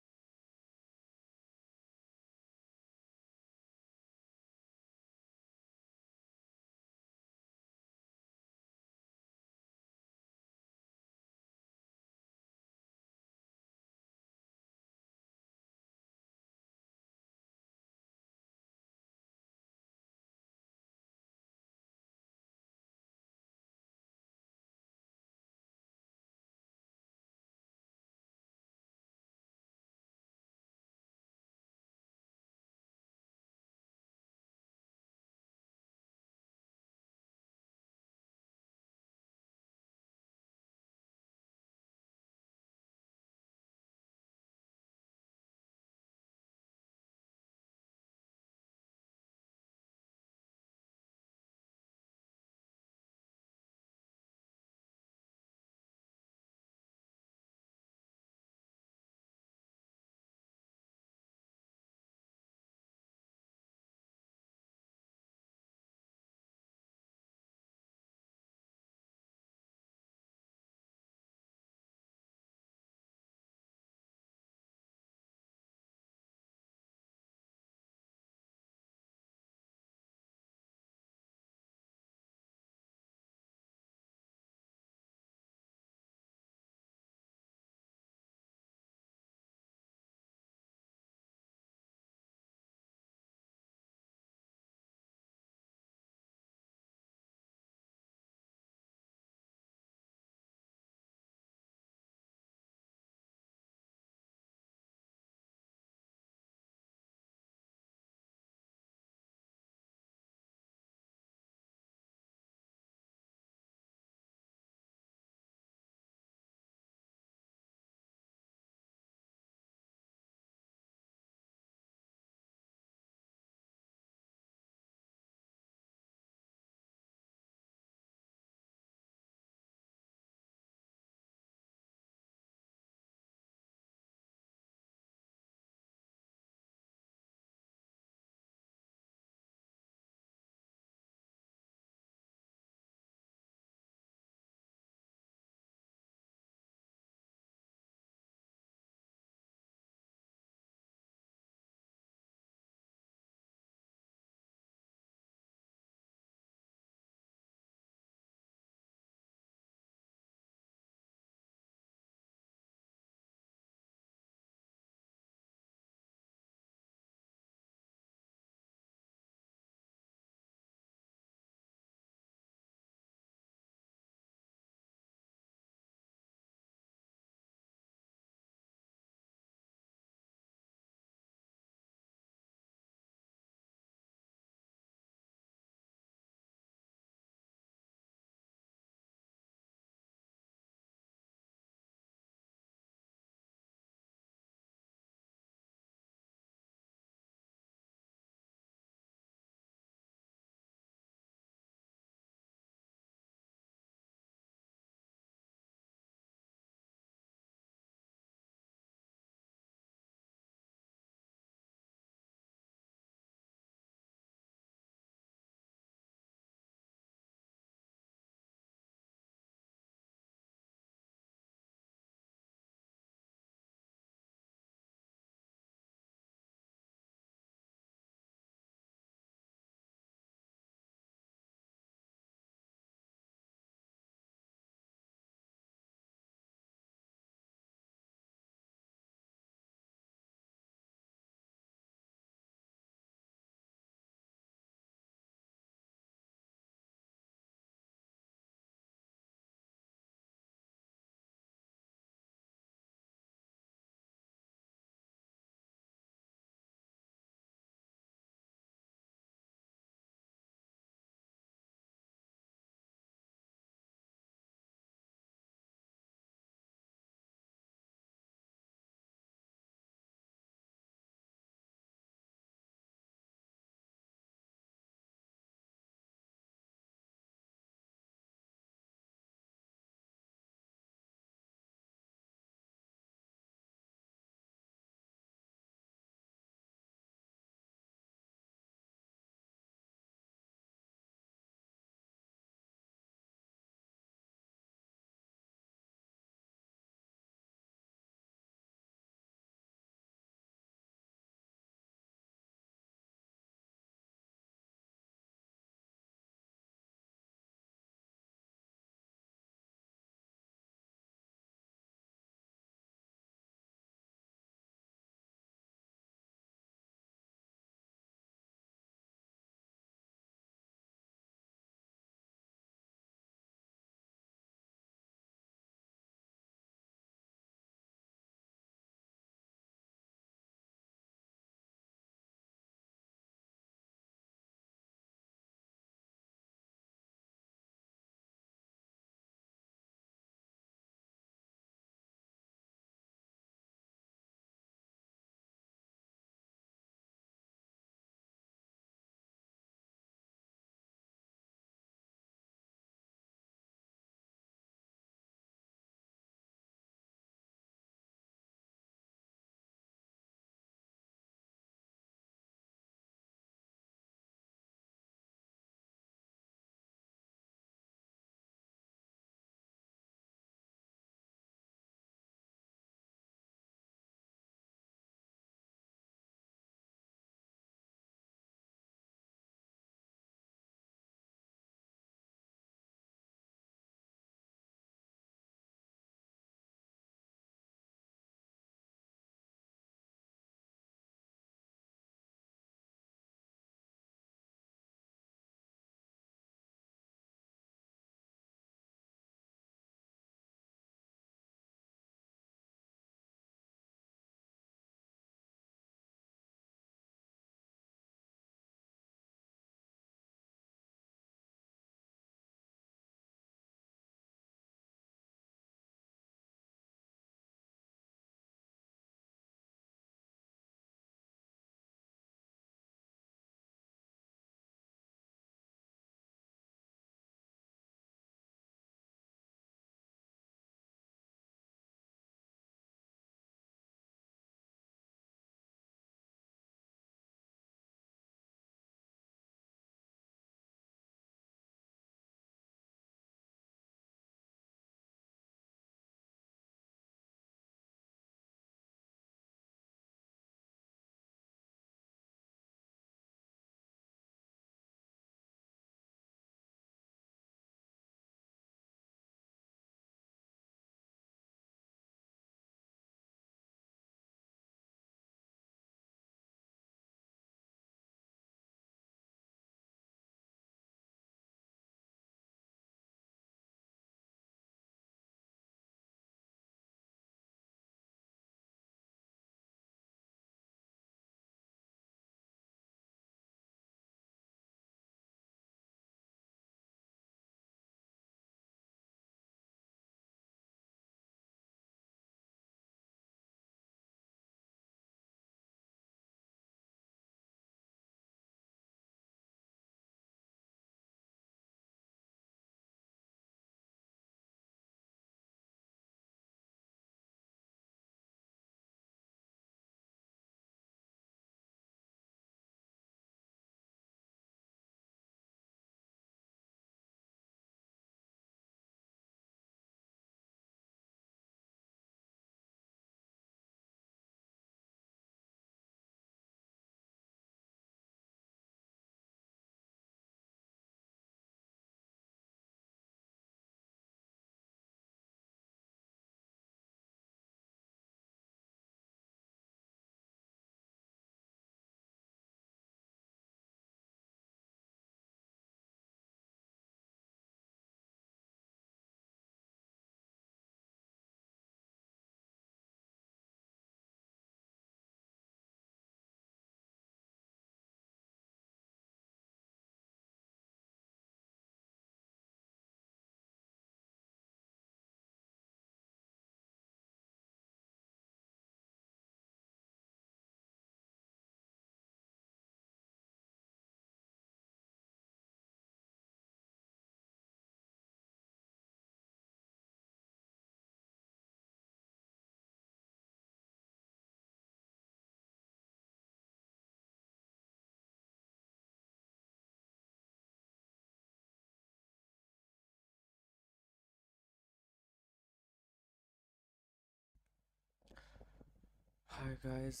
Hi guys,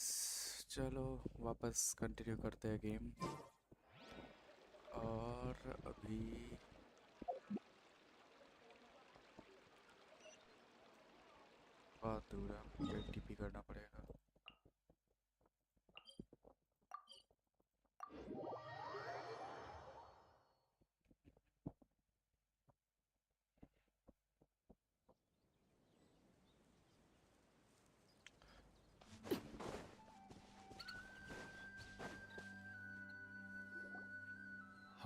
चलो वापस continue करते हैं game. और अभी बहुत दूर है, मुझे टीपी करना पड़ेगा।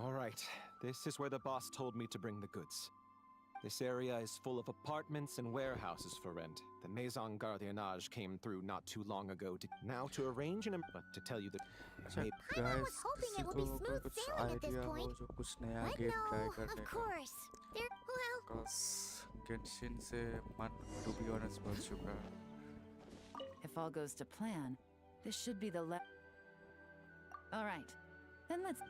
All right, this is where the boss told me to bring the goods. This area is full of apartments and warehouses for rent. The Maison Gardiennage came through not too long ago to arrange but to tell you that अच्छा guys, किसी को कोई कुछ idea हो जो कुछ नया game try करने Of का? course. Well, Cause Genshin से मन to be honest भर चुका है। If all goes to plan, this should be the All right, then let's.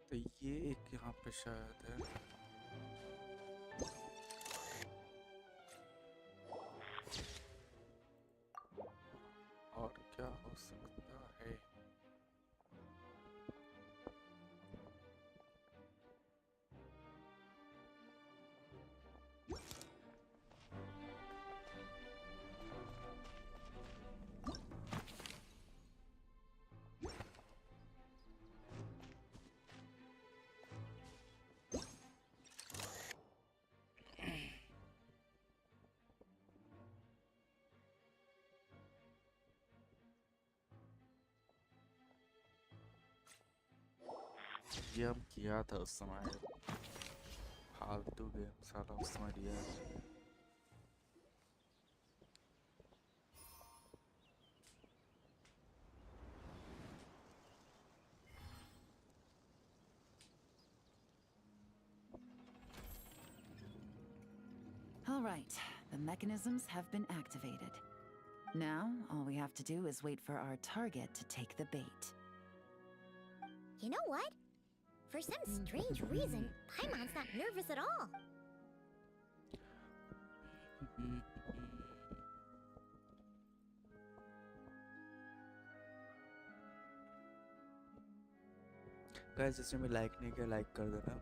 तो ये एक यहाँ पे शायद है। और क्या हो सकता है? ये हम किया था उस समय, फालतू गेम साला उस समय दिया है। All right, the mechanisms have been activated. Now, all we have to do is wait for our target to take the bait. you know what? For some strange reason, Paimon's not nervous at all. Guys, जिसने भी like नहीं किया like कर देना,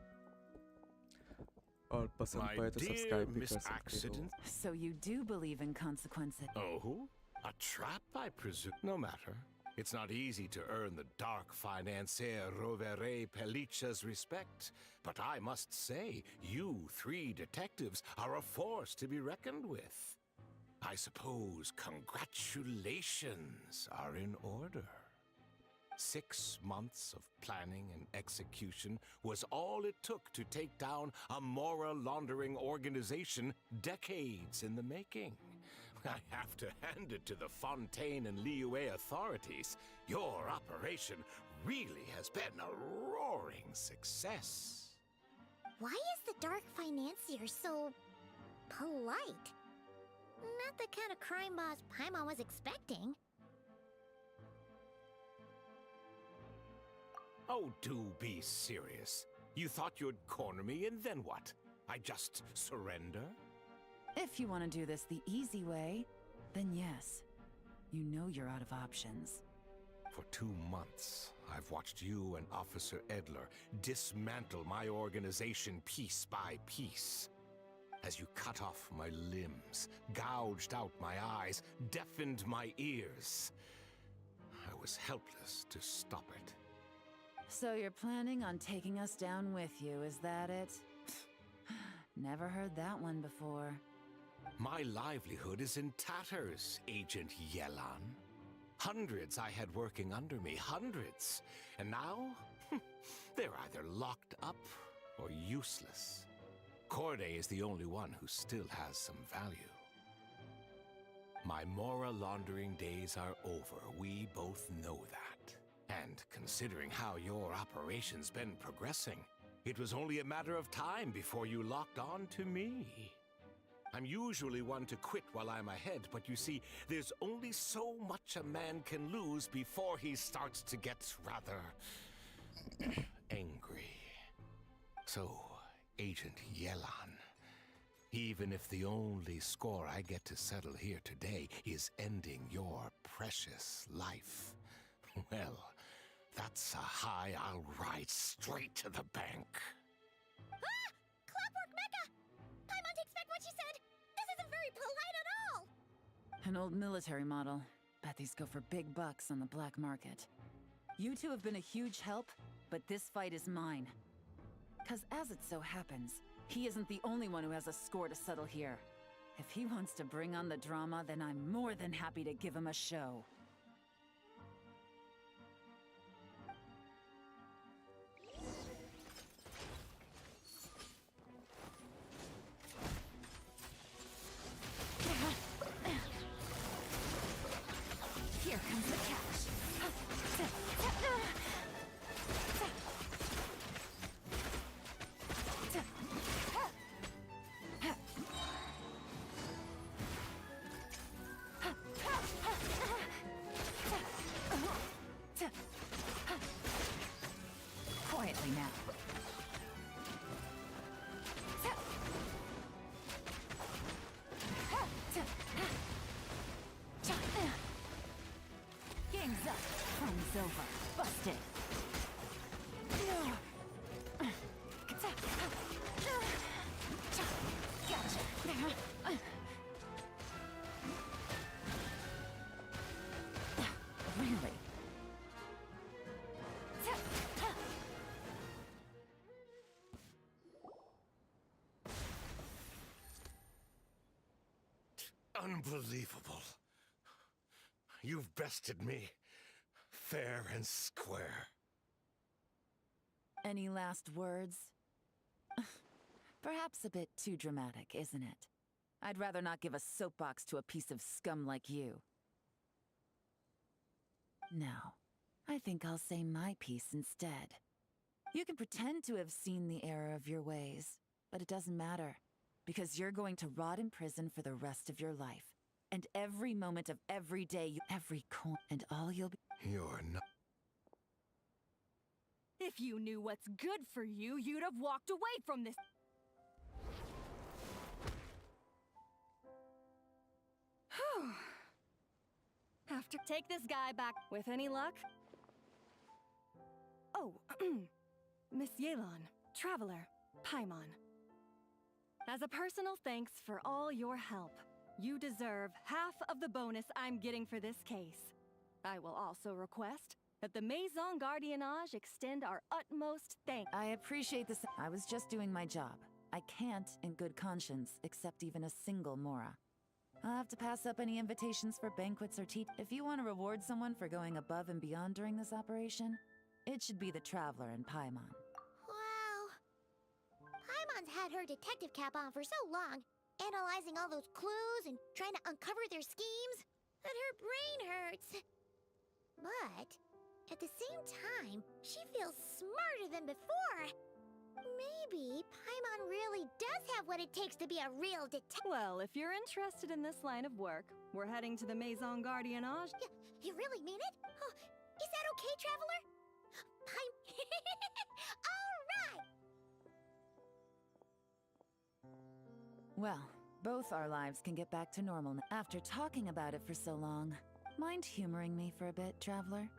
और पसंद My पाए तो dear सब्सक्राइब भी Miss कर सकते हो। Accident. So you do believe in consequences? Oh, a trap, I presume. No matter. It's not easy to earn the dark financier Rovere Pelliccia's respect, but I must say, you three detectives are a force to be reckoned with. I suppose congratulations are in order. 6 months of planning and execution was all it took to take down a moral laundering organization decades in the making. I have to hand it to the Fontaine and Liyue authorities. Your operation really has been a roaring success. Why is the Dark Financier so polite? Not the kind of crime boss Paimon was expecting. Oh, do be serious. You thought you'd corner me, and then what? I just surrender? If you want to do this the easy way, then yes. You know you're out of options. For 2 months, I've watched you and Officer Edler dismantle my organization piece by piece. As you cut off my limbs, gouged out my eyes, deafened my ears. I was helpless to stop it. So you're planning on taking us down with you, is that it? Never heard that one before. My livelihood is in tatters, Agent Yelan. Hundreds I had working under me, hundreds. And now, they're either locked up or useless. Corday is the only one who still has some value. My Mora laundering days are over, we both know that. And considering how your operation's been progressing, it was only a matter of time before you locked on to me. I'm usually one to quit while I'm ahead, but you see, there's only so much a man can lose before he starts to get rather angry. So, Agent Yelan, even if the only score I get to settle here today is ending your precious life, well, that's a high I'll ride straight to the bank. Ah! Clockwork Mecha! Paimon takes back what she said! This isn't very polite at all! An old military model. Bet these go for big bucks on the black market. You two have been a huge help, but this fight is mine. 'Cause as it so happens, he isn't the only one who has a score to settle here. If he wants to bring on the drama, then I'm more than happy to give him a show. Here comes the catch. Quietly now. Game's up. Fun's over. Busted. Gotcha. Really? Unbelievable. You've bested me, fair and square. Any last words? Perhaps a bit too dramatic, isn't it? I'd rather not give a soapbox to a piece of scum like you. No, I think I'll say my piece instead. You can pretend to have seen the error of your ways, but it doesn't matter, because you're going to rot in prison for the rest of your life. And every moment of every day, every coin, and all you'll be— You're not. If you knew what's good for you, you'd have walked away from this. Whew. Have to take this guy back with any luck? Oh, Miss Yelan, Traveler, Paimon. As a personal thanks for all your help, you deserve half of the bonus I'm getting for this case. I will also request that the Maison Gardiennage extend our utmost thanks. I appreciate this. I was just doing my job. I can't, in good conscience, accept even a single Mora. I'll have to pass up any invitations for banquets or tea. If you want to reward someone for going above and beyond during this operation, it should be the Traveler and Paimon. Wow. Paimon's had her detective cap on for so long, analyzing all those clues and trying to uncover their schemes, that her brain hurts. But at the same time, she feels smarter than before. Maybe Paimon really does have what it takes to be a real detective. Well, if you're interested in this line of work, we're heading to the Maison Gardiennage. You really mean it? Oh, is that okay, Traveler? All right! Well, both our lives can get back to normal after talking about it for so long. Mind humoring me for a bit, Traveler?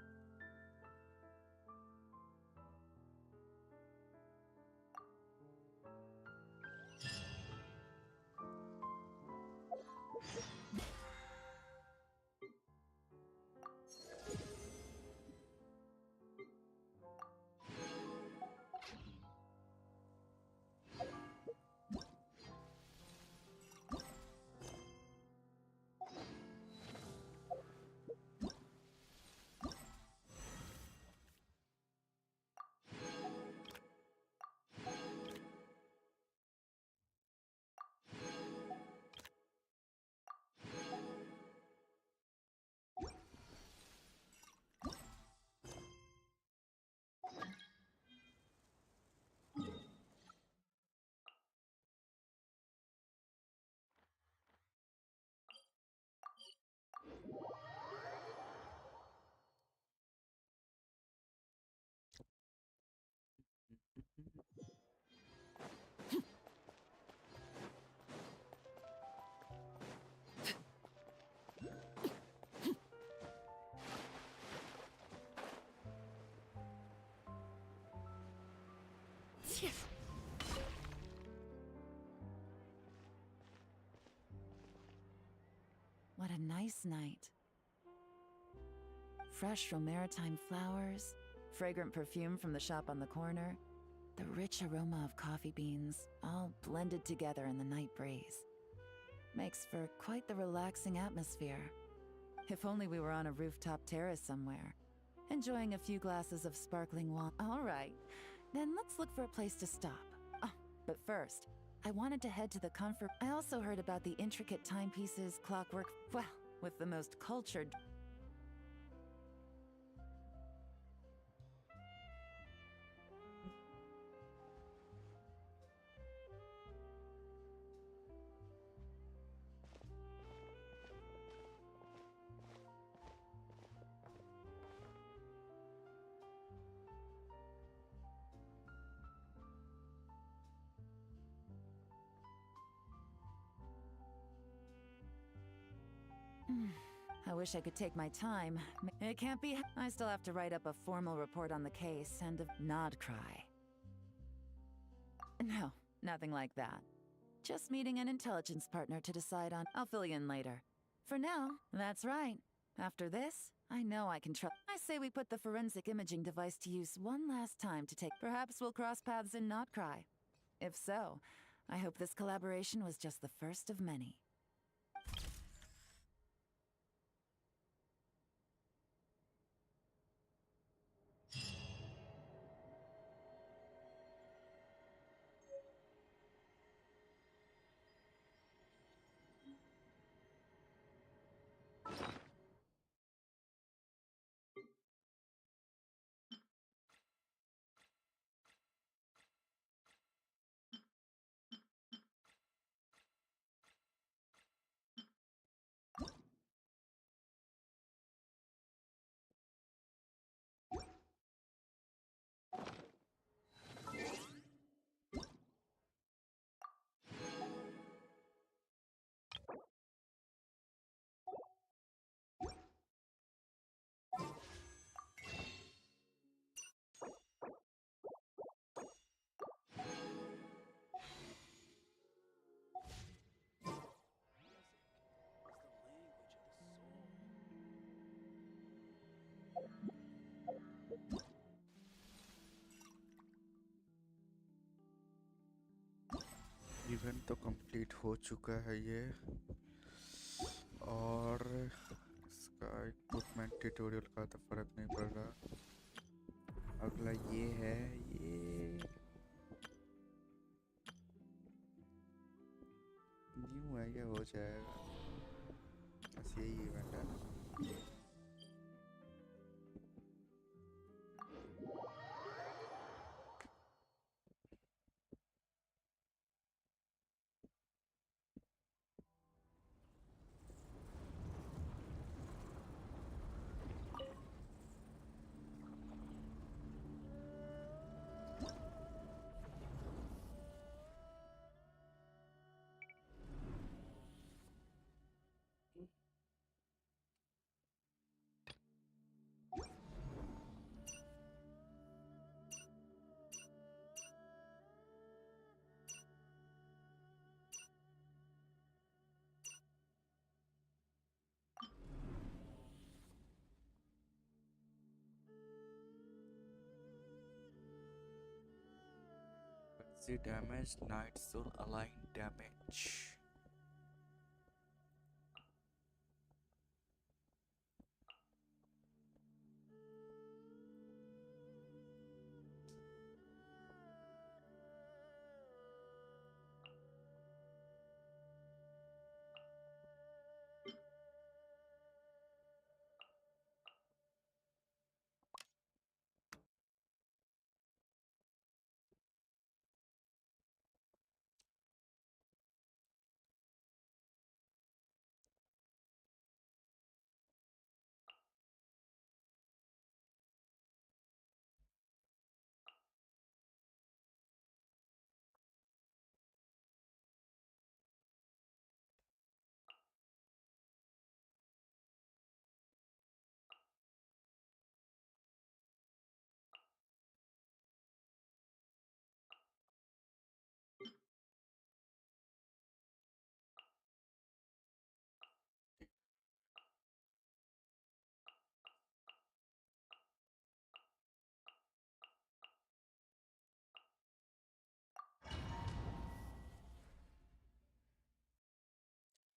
What a nice night. Fresh from maritime flowers, fragrant perfume from the shop on the corner, the rich aroma of coffee beans, all blended together in the night breeze. Makes for quite the relaxing atmosphere. If only we were on a rooftop terrace somewhere, enjoying a few glasses of sparkling wine. All right, then let's look for a place to stop. Oh, but first, I wanted to head to the comfort. I also heard about the intricate timepieces, clockwork, well, with the most cultured. I wish I could take my time. It can't be. I still have to write up a formal report on the case and a nod cry. No, nothing like that. Just meeting an intelligence partner to decide on. I'll fill you in later. For now, that's right. After this, I know I can trust. I say we put the forensic imaging device to use one last time to take. Perhaps we'll cross paths in Not Cry. If so, I hope this collaboration was just the first of many. Event तो complete हो चुका है ये, और इसका equipment tutorial का तो फर्क नहीं पड़ रहा। अगला ये है, ये न्यू है, ये हो जाएगा, बस यही इवेंट है ना। The damage, night soul align damage.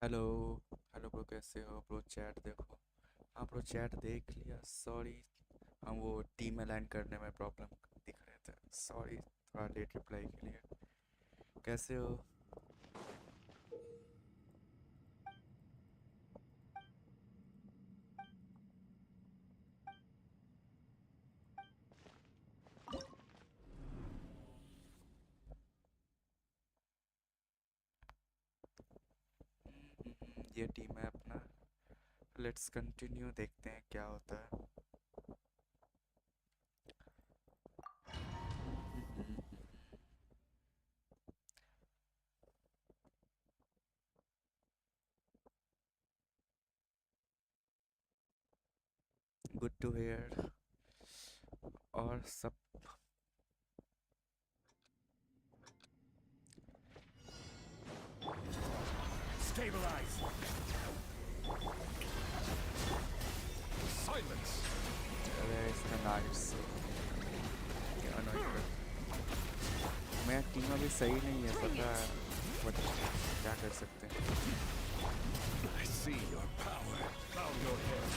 Hello hello bro, कैसे हो ब्रो? चैट देखो। हाँ ब्रो, चैट देख लिया, सॉरी। हम वो टीम अलाइन करने में प्रॉब्लम दिख रहे थे, सॉरी थोड़ा लेट रिप्लाई के लिए। कैसे हो? ये टीम है अपना, लेट्स कंटिन्यू, देखते हैं क्या होता है। Good to hear. और सब Stabilize! Silence! अरे इसका नाइट्स क्या annoying है। मैं टीम अभी सही नहीं है, पता है, बट क्या कर सकते हैं। I see your power. Bow your head.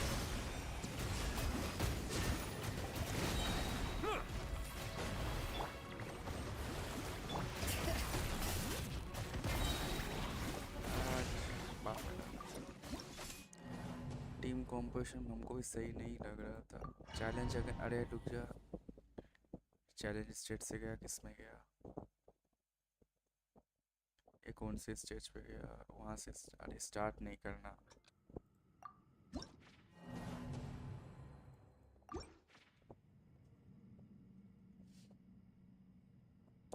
Team composition हमको भी सही नहीं लग रहा था। चैलेंज अगर, अरे रुक जा, चैलेंज स्टेज से गया, किस में गया, ये कौन से स्टेज पे गया, वहाँ से अरे स्टार्ट नहीं करना।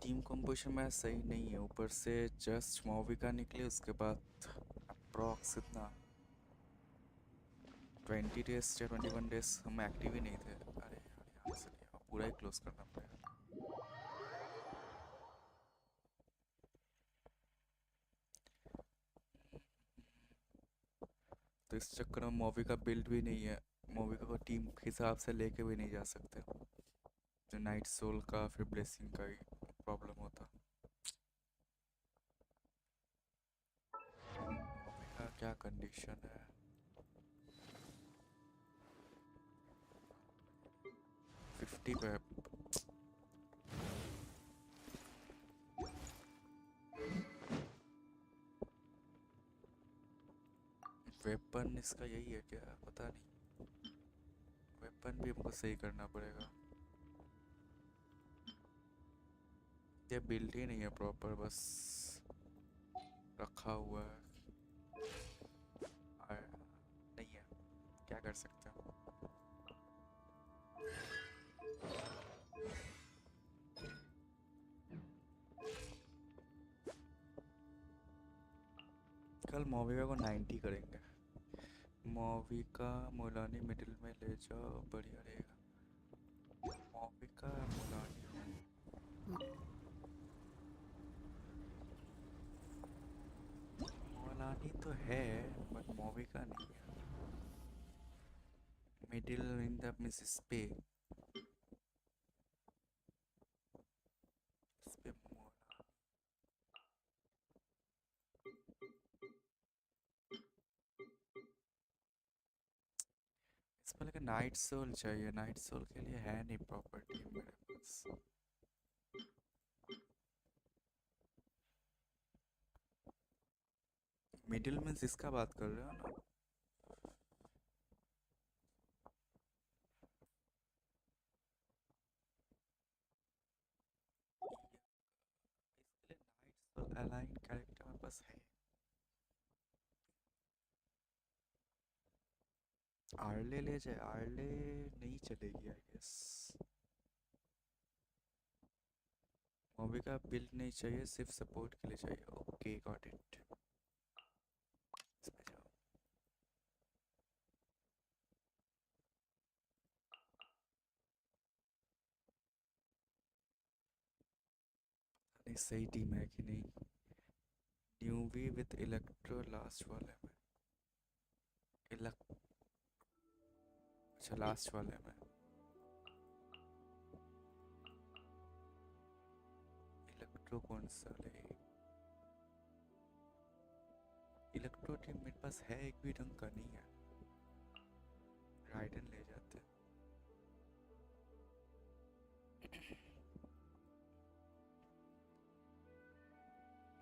टीम कॉम्पोजिशन में सही नहीं है, ऊपर से जस्ट मॉविका निकले, उसके बाद अप्रॉक्स इतना 20 डेज या 21 डेज हम एक्टिव ही नहीं थे। अरे यार, यहाँ से नहीं, पूरा ही क्लोज करना पड़ेगा। तो इस चक्कर में मूवी का बिल्ड भी नहीं है, मूवी को टीम के हिसाब से लेके भी नहीं जा सकते, तो नाइट सोल का फिर ब्लेसिंग का ही प्रॉब्लम होता। मूवी का क्या कंडीशन है? 50 पे। वेपन इसका यही है क्या, पता नहीं। वेपन भी हमको सही करना पड़ेगा। ये बिल्ड ही नहीं है प्रॉपर, बस रखा हुआ है। नहीं है, क्या कर सकते हैं। कल मोविका को 90 करेंगे। मोविका मोलानी मिडिल में ले जाओ, बढ़िया रहेगा। मोविका मोलानी तो है बट मोविका नहीं है। मिडिल इन द मिस पे इस पर लेकिन नाइट सोल चाहिए। नाइट सोल के लिए है नहीं प्रॉपर टीम मेरे पास। मिडिल में जिसका बात कर रहे हो ना, इसके लिए नाइट सोल अलाइन कैरेक्टर मेरे पास है। आर्ले ले जाए, आर्ले नहीं चलेगी आई गेस। मूवी का बिल्ड नहीं चाहिए, सिर्फ सपोर्ट के लिए चाहिए। Okay got it. इसमें जाओ। नहीं सही टीम है कि नहीं। न्यूवी विद इलेक्ट्रो लास्ट वाले में। अच्छा लास्ट वाले में इलेक्ट्रो कौन सा ले। इलेक्ट्रो टीम मेरे पास है, एक भी ढंग का नहीं है। राइडन ले जाते हैं।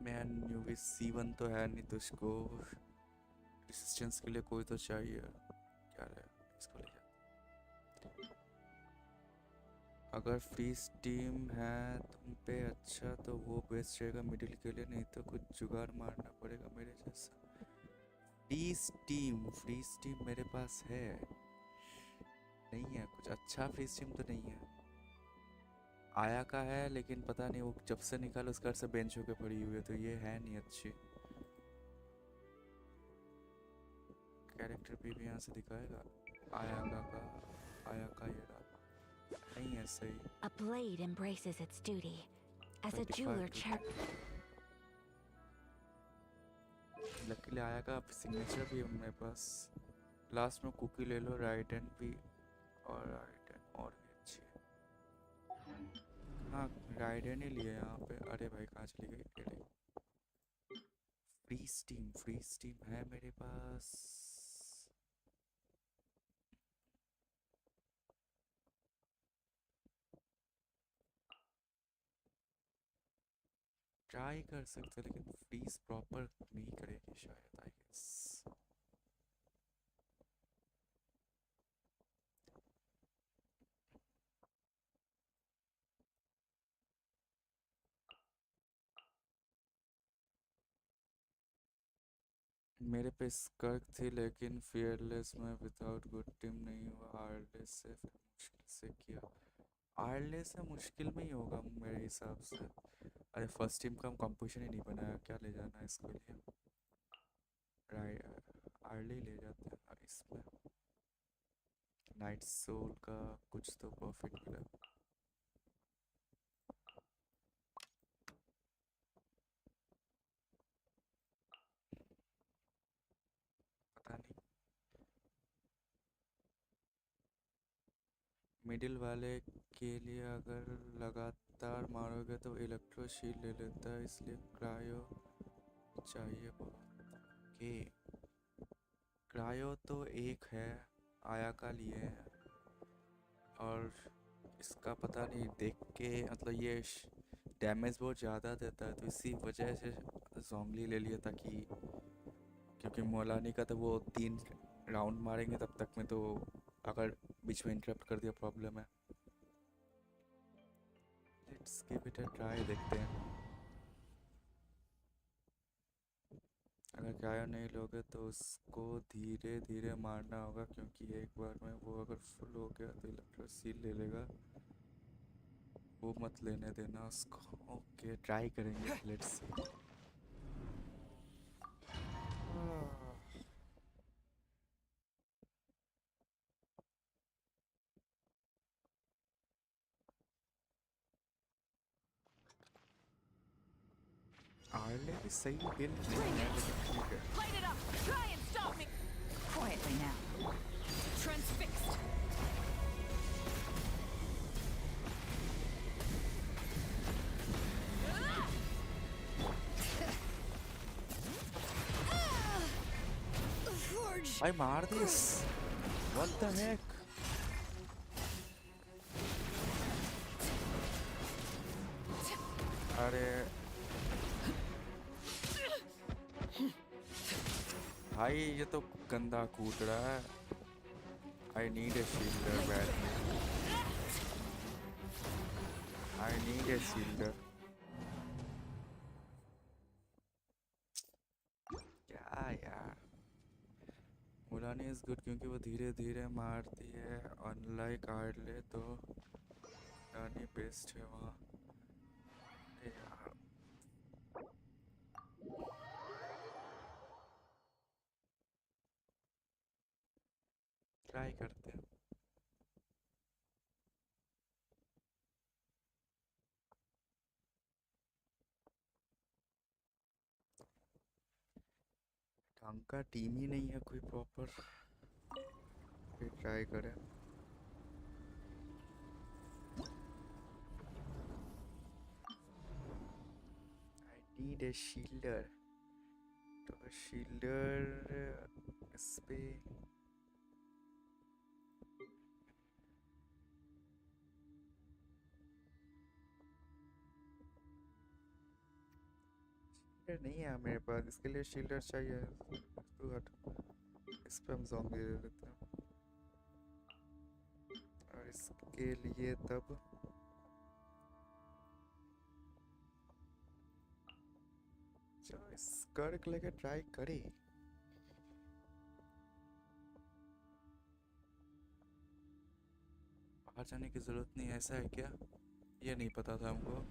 मैं न्यूवी C1 तो है नहीं, तो इसको रेसिस्टेंस के लिए कोई तो चाहिए। क्या है, इसको ले जाते। अगर फ्री स्टीम है तुम पे अच्छा तो वो बेस्ट रहेगा मिडिल के लिए, नहीं तो कुछ जुगाड़ मारना पड़ेगा मेरे जैसा। फ्री स्टीम मेरे पास है नहीं है, कुछ अच्छा फ्री स्टीम तो नहीं है। आया का है लेकिन पता नहीं वो जब से निकाला उसका घर से बेंच होके पड़ी हुई है, तो ये है नहीं अच्छी। कैरेक्टर भी यहाँ से दिखाएगा। आया का ये रहा। नहीं है सही। A blade embraces its duty. As a 35 jeweler to luckily आया का सिग्नेचर भी है मेरे पास। लास्ट में कुकी ले लो, राइडन भी और राइडन और भी अच्छी है। हाँ राइडन ही लिए यहाँ पे। अरे भाई कहाँ चली गई टेढ़ी। फ्री स्टीम है मेरे पास। ट्राई कर सकते लेकिन फ्रीज प्रॉपर नहीं करेगी शायद आई गेस। मेरे पे स्कर्क थी लेकिन फियरलेस में विदाउट गुड टीम नहीं हुआ। आर्ले से फिर मुश्किल से किया। आर्ले से मुश्किल में ही होगा मेरे हिसाब से। अरे फर्स्ट टीम का हम कंपोजिशन ही नहीं बनाया, क्या ले जाना है इसके लिए। आर्ले ले जाते हैं इसमें। नाइट सोल का कुछ तो प्रॉफिट मिला। पता नहीं। मिडिल वाले के लिए अगर लगातार मारोगे तो इलेक्ट्रो शील्ड ले लेता है, इसलिए क्रायो चाहिए बहुत। के क्रायो तो एक है, आया का लिए है और इसका पता नहीं देख के मतलब ये डैमेज बहुत ज़्यादा देता है, तो इसी वजह से जोंगली ले लिया ताकि क्योंकि मौलानी का तो वो 3 राउंड मारेंगे तब तक में, तो अगर बीच में इंटरप्ट कर दिया प्रॉब्लम है। Let's give it a try, देखते हैं। अगर क्रायो नहीं लोगे तो उसको धीरे धीरे मारना होगा, क्योंकि एक बार में वो अगर फुल हो गया तो इलेक्ट्रो सील ले लेगा। वो मत लेने देना उसको। ओके, ट्राई करेंगे, लेट्स सी। आर्ले भी सही बिल्ड नहीं है, लेकिन ठीक है। Light it up! Try and stop me! Quietly now. Transfixed! Forge! भाई मार दिस। What the heck? अरे भाई ये तो गंदा कूद रहा है। I need a shielder badly. I need a shielder. क्या यार, मुलानी इज गुड क्योंकि वो धीरे धीरे मारती है, अनलाइक आर्ले तो मुलानी बेस्ट है वहाँ। यार ट्राई करते हैं। ढंग का टीम ही नहीं है कोई प्रॉपर, फिर ट्राई करें। आई नीड ए शील्डर, तो शील्डर इस पे नहीं है मेरे पास, इसके लिए शील्डर चाहिए। तू हट, इस पे हम ज़ॉम्बी दे देते हैं। और इसके लिए तब स्कर्क लेके ट्राई करे। बाहर जाने की जरूरत नहीं है, ऐसा है क्या? ये नहीं पता था हमको।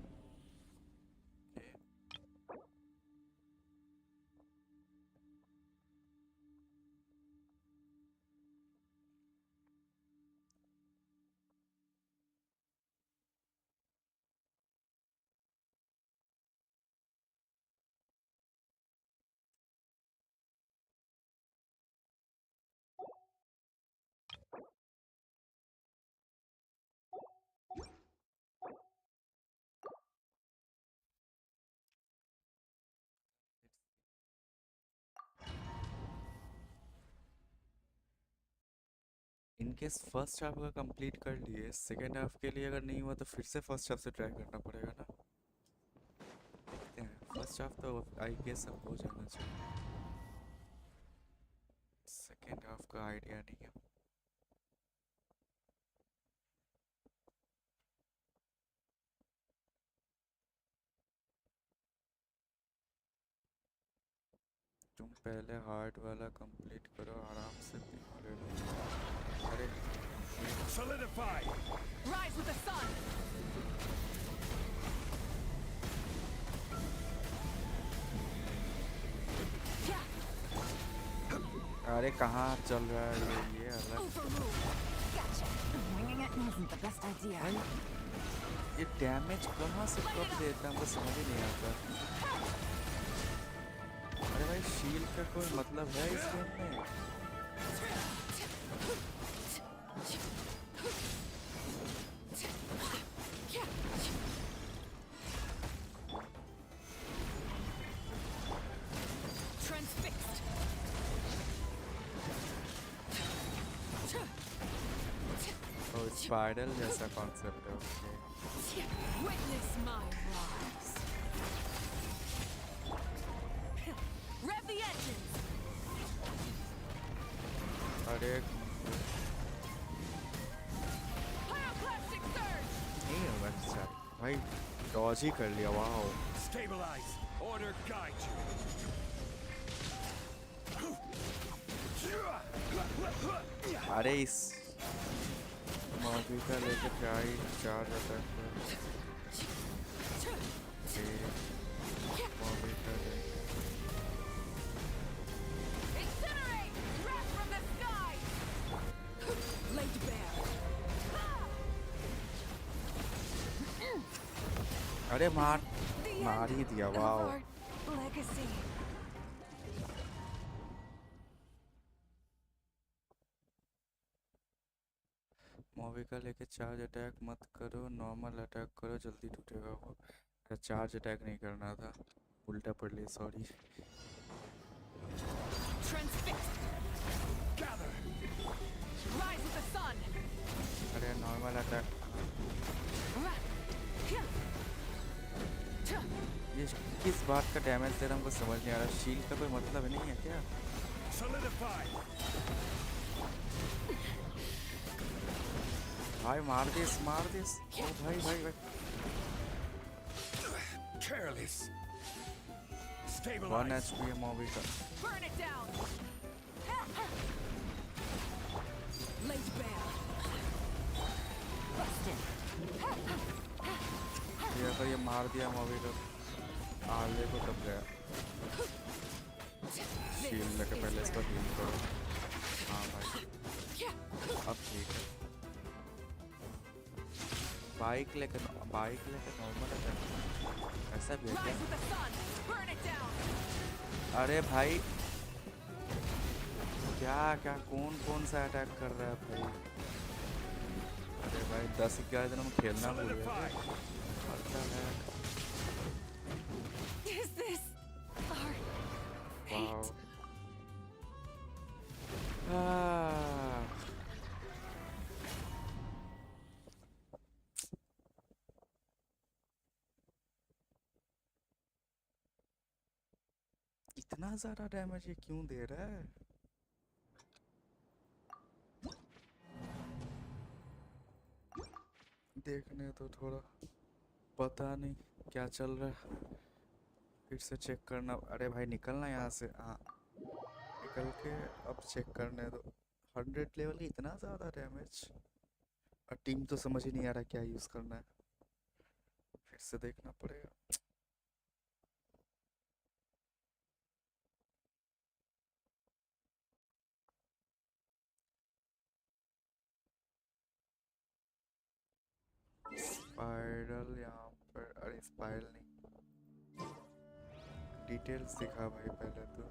इनकेस फर्स्ट हाफ का कंप्लीट कर लिए, सेकेंड हाफ के लिए अगर नहीं हुआ तो फिर से फर्स्ट हाफ से ट्राई करना पड़ेगा ना। देखते हैं, फर्स्ट हाफ तो आई गेस सब हो जाना चाहिए, सेकेंड हाफ का आइडिया नहीं है। तुम पहले हार्ड वाला कंप्लीट करो, आराम से तीनों ले लो। अरे Solidify! Rise with the sun! अरे कहाँ चल रहा है ये अलग। Overruled! Gotcha. Winging it isn't the best idea. भाई ये डैमेज कहाँ से कब देता है, हमको समझ ही नहीं आता। अरे भाई शील्ड का कोई मतलब है इस गेम में? Transfixed! ओ स्पाइरल जैसा कॉन्सेप्ट है। Okay, Witness my rise! Rev the engines! अरे Pyroclastic surge! नहीं होगा सर भाई डॉज ही कर लिया wow Stabilize. Order guide you. अरे इस मॉबी का लेके क्या ही चार्ज अटैक मॉबी का Incinerate! Wrath from the sky! Laid bare. अरे मार The मार end ही दिया of वाओ our legacy. मॉबी का लेके चार्ज अटैक मत करो नॉर्मल अटैक करो जल्दी टूटेगा वो चार्ज अटैक नहीं करना था उल्टा पड़ लिया sorry Transfixed! Gather. Rise with the sun! अरे नॉर्मल अटैक ये किस बात का डैमेज दे रहा हमको समझ नहीं आ रहा शील्ड का कोई मतलब नहीं है क्या Solidify. भाई मार दिस ओ भाई भाई भाई Careless. 1 Stabilize. HP है मूवी का Burn it down! Laid bare. ये अगर ये मार दिया मूवी को आगे को तब गया शील्ड लेके पहले इसको हील करो हाँ भाई अब ठीक है बाइक लेके नॉर्मल अटैक ऐसा भी है क्या Rise with the sun! Burn it down! अरे भाई क्या क्या कौन सा अटैक कर रहा है भाई अरे भाई 10-11 दिनों में खेलना भूल गया Is this our वाओ इतना ज़्यादा डैमेज ये क्यों दे रहा है देखने तो थोड़ा पता नहीं क्या चल रहा है फिर से चेक करना अरे भाई निकलना यहाँ से हाँ निकल के अब चेक करने दो 100 लेवल की इतना ज़्यादा डैमेज और टीम तो समझ ही नहीं आ रहा क्या यूज़ करना है फिर से देखना पड़ेगा स्पाइरल यहाँ पर अरे स्पाइरल नहीं डिटेल्स दिखा भाई पहले तो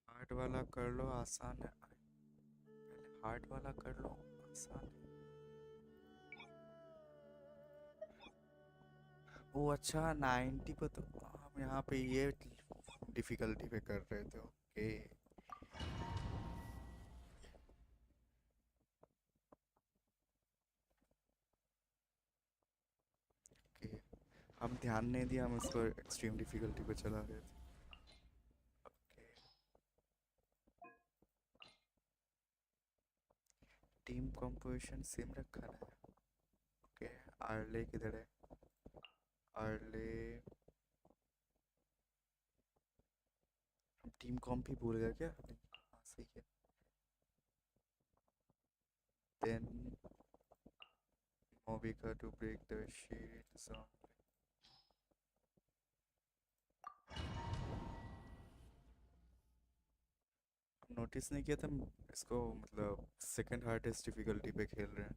हार्ड वाला कर लो आसान है पहले हार्ड वाला कर लो आसान है वो अच्छा 90 पे तो हम यहाँ पे ये डिफिकल्टी पे कर रहे थे ओके ओके हम ध्यान नहीं दिया हम इसको एक्सट्रीम डिफिकल्टी पे चला गए थे टीम कंपोजिशन सेम रखा है ओके आर्ले किधर है आर्ले हम टीम कॉम्प ही भूल गए क्या नहीं हाँ सही है देन मोबिका to break the shield song notice नहीं किया था इसको मतलब सेकंड हार्डेस्ट डिफिकल्टी पे खेल रहे हैं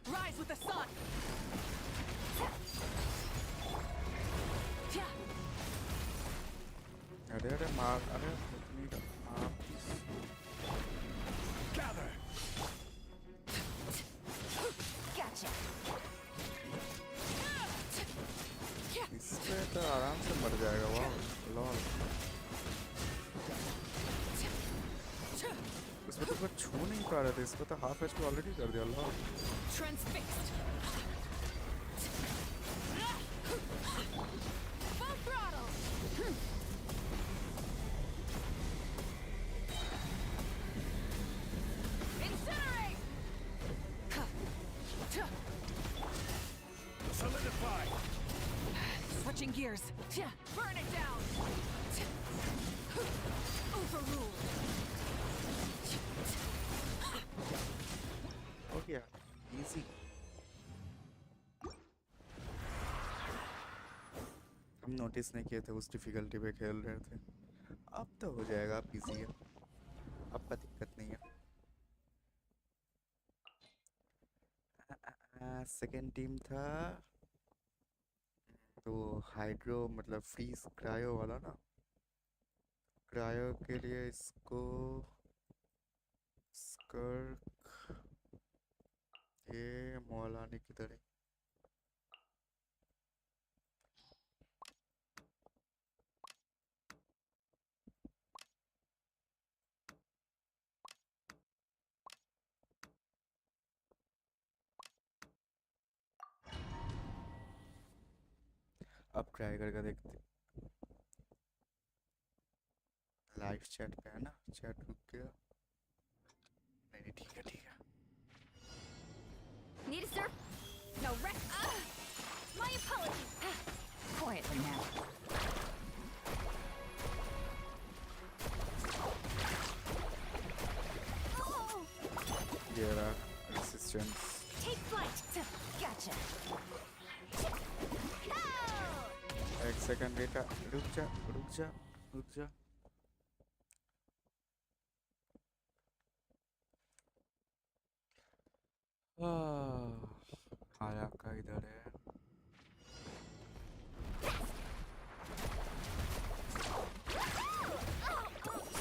Rise with the sun! अरे अरे मार, अरे इतनी मार। Gather! Gotcha. इससे तो आराम से मर जाएगा। वाह लॉल, इसमें तो मैं छू नहीं पा रहे थे, इसमें तो हाफ एचपी ऑलरेडी कर दिया। Lol Transfixed. Full throttle! Incinerate! Solidify! Switching gears. Burn it down. Overruled. हो गया इजी। हम नोटिस नहीं किए थे, उस डिफिकल्टी पे खेल रहे थे। अब तो हो जाएगा, अब इजी है, अब का दिक्कत नहीं है। सेकेंड टीम था तो हाइड्रो मतलब फ्रीज क्रायो वाला ना, क्रायो के लिए इसको स्कर्क, ये मौलानी किधर है? अब ट्राई करके देखते। लाइव चैट पे है ना, चैट रुक गया। नहीं ठीक है ठीक है। Need a surf? No rest. My apologies. Quietly now. Oh, ये रहा resistance. take flight. Gotcha. Oh! एक सेकंड बेटा, रुक जा रुक जा रुक जा। आया का इधर है।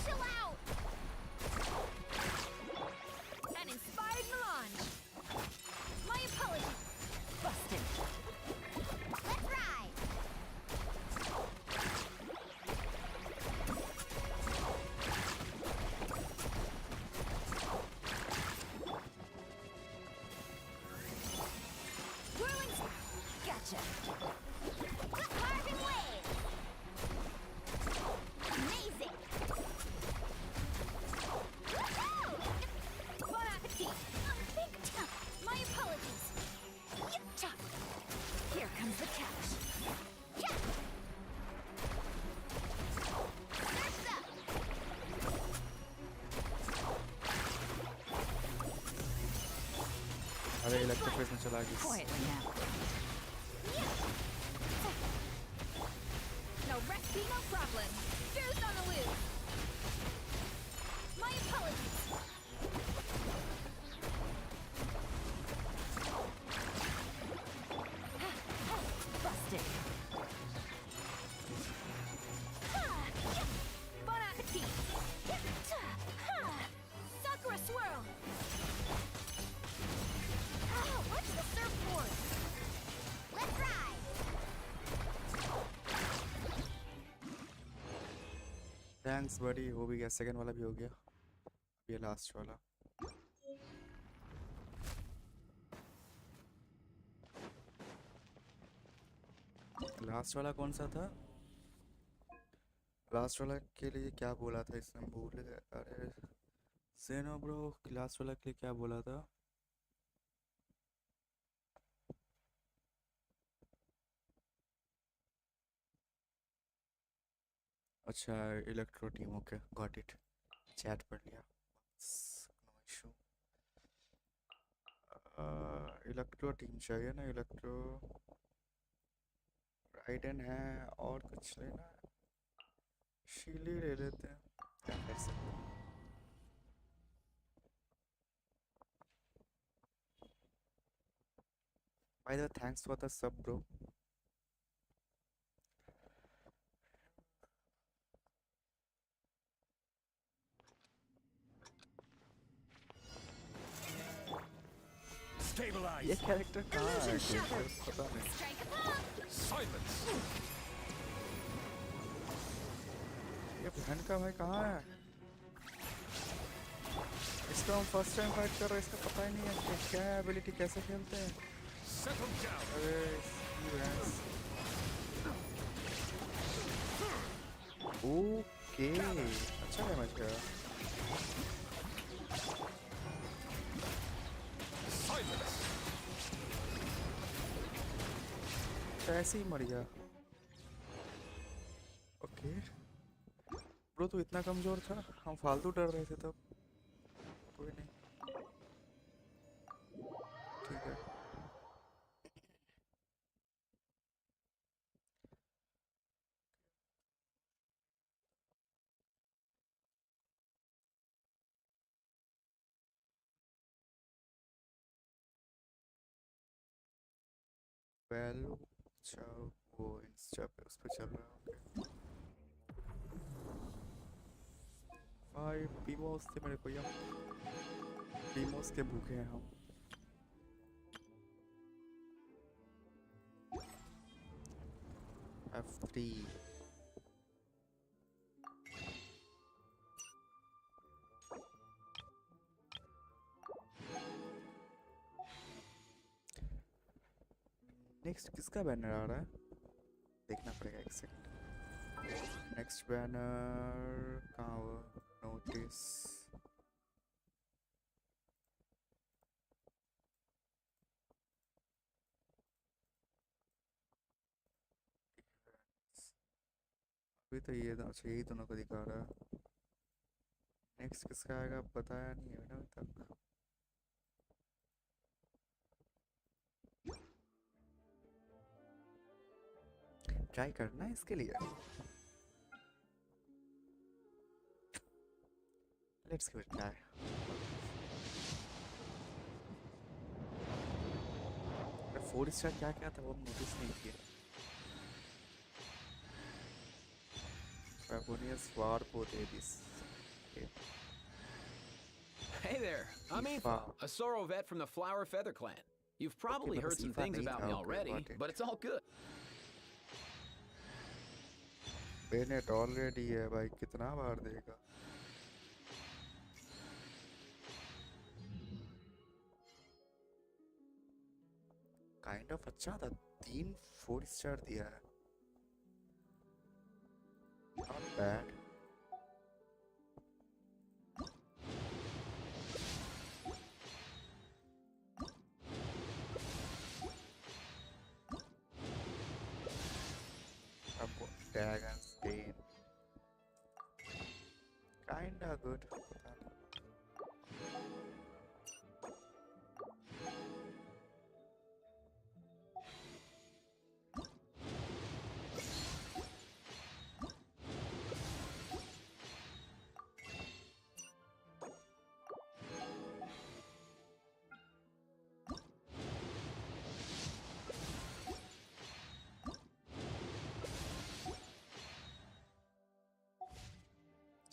Chill out. An inspired melange. My apologies. Busted. Let's ride. Whirling. Gotcha. Carbon wave. Amazing. Woohoo! Bon appetit. Big chunk. My apologies. Yip-cha. Here comes the catch. Yeah. Surf's up. अरे इलेक्ट्रिक फेस में चला गया। Quietly now. No recipe, no problem. Boost on the loose. My apologies. Busted. Bon appetit. Sakura swirl. Oh, what's the surfboard? Let's ride. Thanks बड़ी, हो भी गया, second वाला भी हो गया, ये लास्ट वाला। लास्ट वाला कौन सा था? लास्ट वाला के लिए क्या बोला था इसने, भूल गया। अरे जेनो ब्रो, लास्ट वाला के लिए क्या बोला था? अच्छा electro team, okay got it, chat पढ़ लिया, नो इशू। इलेक्ट्रो टीम चाहिए ना, इलेक्ट्रो राइडन है, और कुछ लेना है, शीली ले लेते हैं, क्या कर सकते हैं। By the way, thanks for the sub bro. neutralized. ये कैरेक्टर कहाँ है? Illusion game shattered. में पता नहीं. Strike a pop. Silence! ये बहन का भाई कहाँ है? इसको हम फर्स्ट टाइम फाइट कर रहे हैं, इसका पता ही नहीं है कि क्या है एबिलिटी, कैसे खेलते हैं. Settle down! अरे इसकी भैंस. ओके, अच्छा डैमेज गया. Silence! ऐसे ही मर गया. ओके ब्रो, तू इतना कमजोर था, हम फालतू डर रहे थे तब. कोई नहीं, ठीक है. वैल्यू, अच्छा वो इंस्टा पे उस पे चल रहा है. ओके 5 पीमोस थे मेरे को, या पीमोस के भूखे हैं हम. F3. नेक्स्ट किसका बैनर आ रहा है, देखना पड़ेगा एक सेकंड. नेक्स्ट बैनर कहाँ हुआ? नोटिस. अभी तो ये अच्छा यही दोनों को दिखा रहा है. नेक्स्ट किसका आएगा बताया नहीं है ना अभी तक. ट्राई करना है इसके लिए. Let's give it try. Four star क्या क्या था वो नोटिस नहीं किया. Fabonius Warpo Davis. Hey there, I'm Aoife, a Sorrow vet from the Flower Feather clan. You've probably heard some things about me already, but it's all good. Bennett already है भाई, कितना बार देगा. काइंड ऑफ अच्छा था, 3 4 star दिया है. Not bad. अब dragon स्पेन काइंड ऑफ गुड.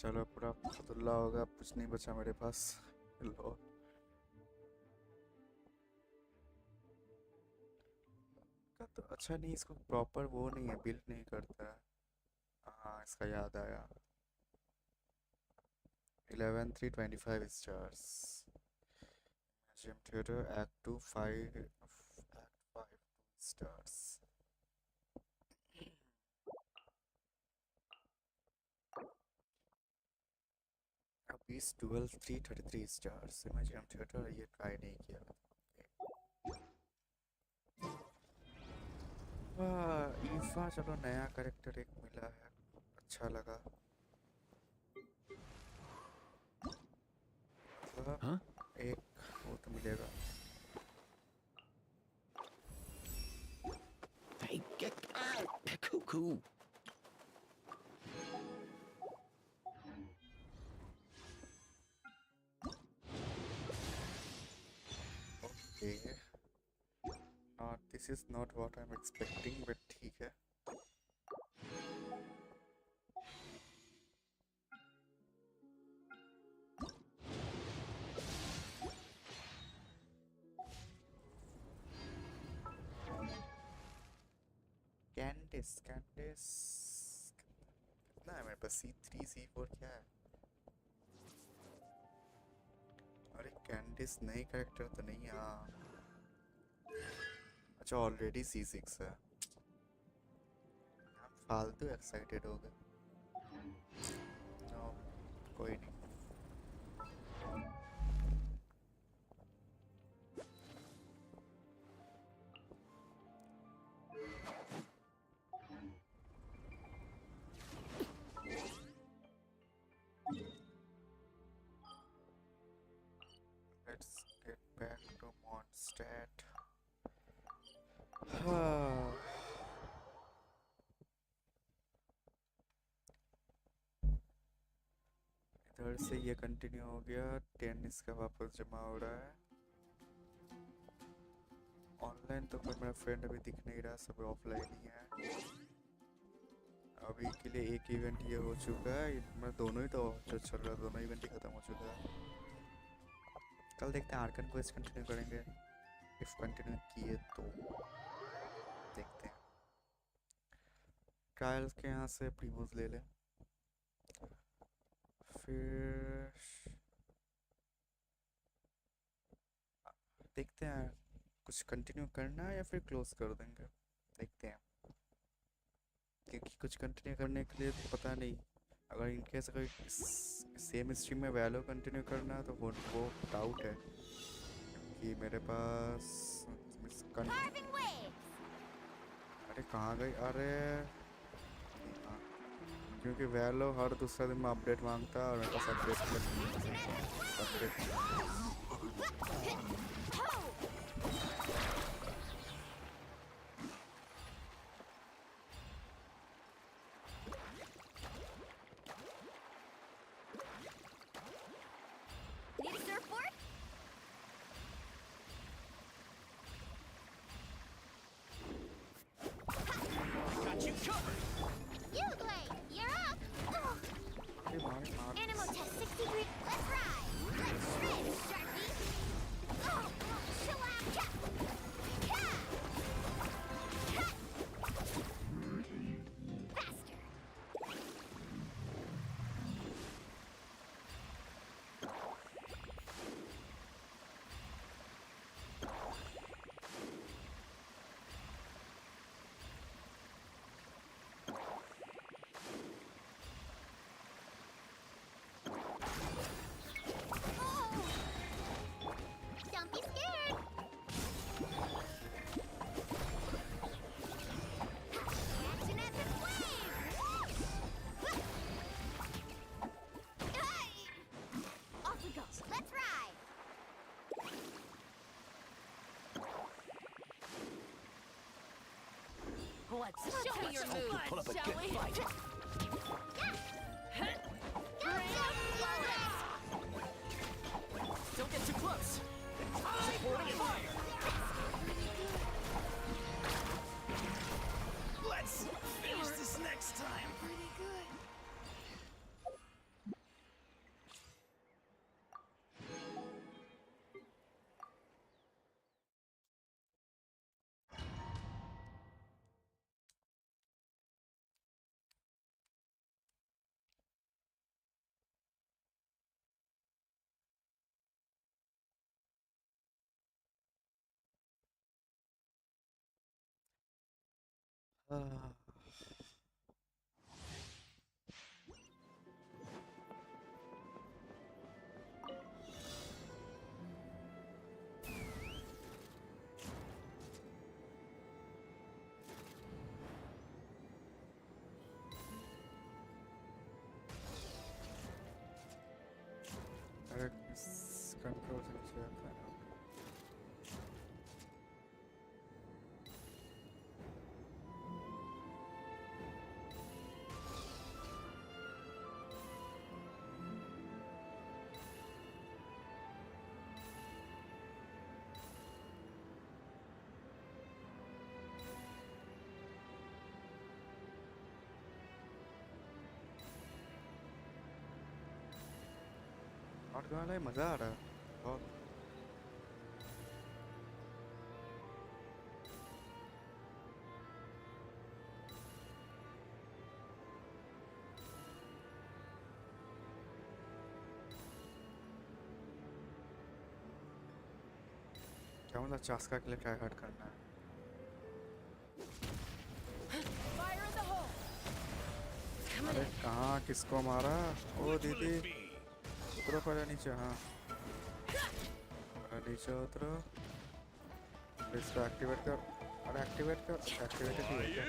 चलो पूरा फतुल्ला होगा, कुछ नहीं बचा मेरे पास. लो का तो अच्छा नहीं, इसको प्रॉपर वो नहीं है, बिल्ड नहीं करता है. हाँ इसका याद आया. 11,325 stars. Gym theatre act 2 5 act 5 stars. Beast Duel 333 stars. Imagine Theater ये ट्राई नहीं किया. ईफा चलो नया कैरेक्टर एक मिला है, अच्छा लगा. मतलब एक वो तो मिलेगा. Hey, get out! Cuckoo! Okay. This is not what I'm expecting, but ठीक है. कैंडिस कितना है मेरे पास? C3 C4 क्या है? अरे कैंडिस नई कैरेक्टर तो नहीं? हाँ अच्छा ऑलरेडी C6 है। हम फालतू एक्साइटेड हो गए। नो कोई नहीं। Let's get back to Mondstadt. इधर से ये कंटिन्यू हो गया। 10 इसका वापस जमा हो रहा है। ऑनलाइन तो कोई मेरा फ्रेंड अभी दिख नहीं रहा, सब ऑफलाइन ही है। अभी के लिए एक इवेंट ये हो चुका है, मैं दोनों ही तो जो चल रहा है दोनों इवेंट ही खत्म हो चुका है। कल देखते हैं आर्कन क्वेस्ट कंटिन्यू करेंगे, इफ कंटिन्यू किए तो देखते हैं। ट्रायल्स के यहाँ से प्रीमोज ले लें, फिर देखते हैं कुछ कंटिन्यू करना है या फिर क्लोज कर देंगे, देखते हैं। क्योंकि कुछ कंटिन्यू करने के लिए तो पता नहीं, अगर इनकेस अगर सेम स्ट्रीम में वैलो कंटिन्यू करना है तो वो डाउट है कि मेरे पास अरे कहाँ गई? अरे हाँ, क्योंकि वैलो हर दूसरा दिन में अपडेट मांगता है और मेरे पास update Need a surfboard? Got you covered! Uglade, you're up! Animal test 6 degrees. Let's ride! Let's shred, Sharpie! Shalacha! Ha! Ha! Faster! Don't be scared! Action as a flame! Off we go! Let's ride! Let's show me your moves, Pull up a shall good we? fight. Don't get too close. Supporting fire. Let's finish this next time. Pretty good. अरे control से नीचे आता है। और गाना मजा आ रहा है बहुत। क्या मतलब चास्का के लिए ट्राई हार्ड करना है? अरे कहाँ किसको मारा? ओ दीदी उतरो पहले नीचे। हाँ पहले नीचे उतरो, इसको एक्टिवेट कर। अरे एक्टिवेट कर, एक्टिवेटेड ही है क्या?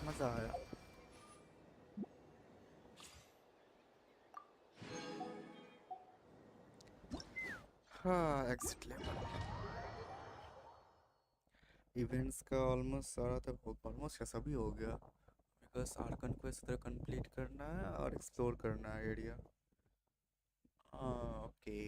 मजा आया। हाँ एग्जिट लेवल इवेंट्स का ऑलमोस्ट सारा तो ऑलमोस्ट क्या सभी हो गया। बिकॉज आर्कन को इस तरह कंप्लीट करना है और एक्सप्लोर करना है एरिया। ओके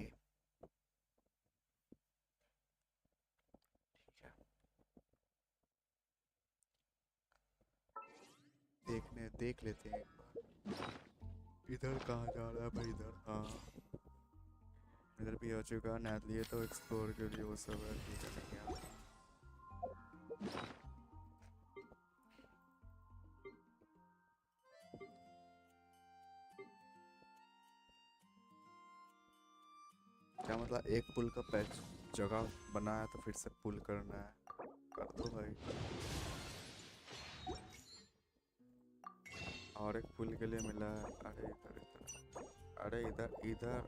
ठीक है, देख लेते हैं एक बार। इधर कहाँ जा रहा है भाई? इधर हाँ इधर भी हो चुका है लिए तो एक्सप्लोर के लिए वो सब है। ठीक है नहीं यार, क्या मतलब एक पुल का पैच जगह बनाया तो फिर से पुल करना है? कर दो भाई। और एक पुल के लिए मिला है। अरे इधर इधर, अरे इधर इधर।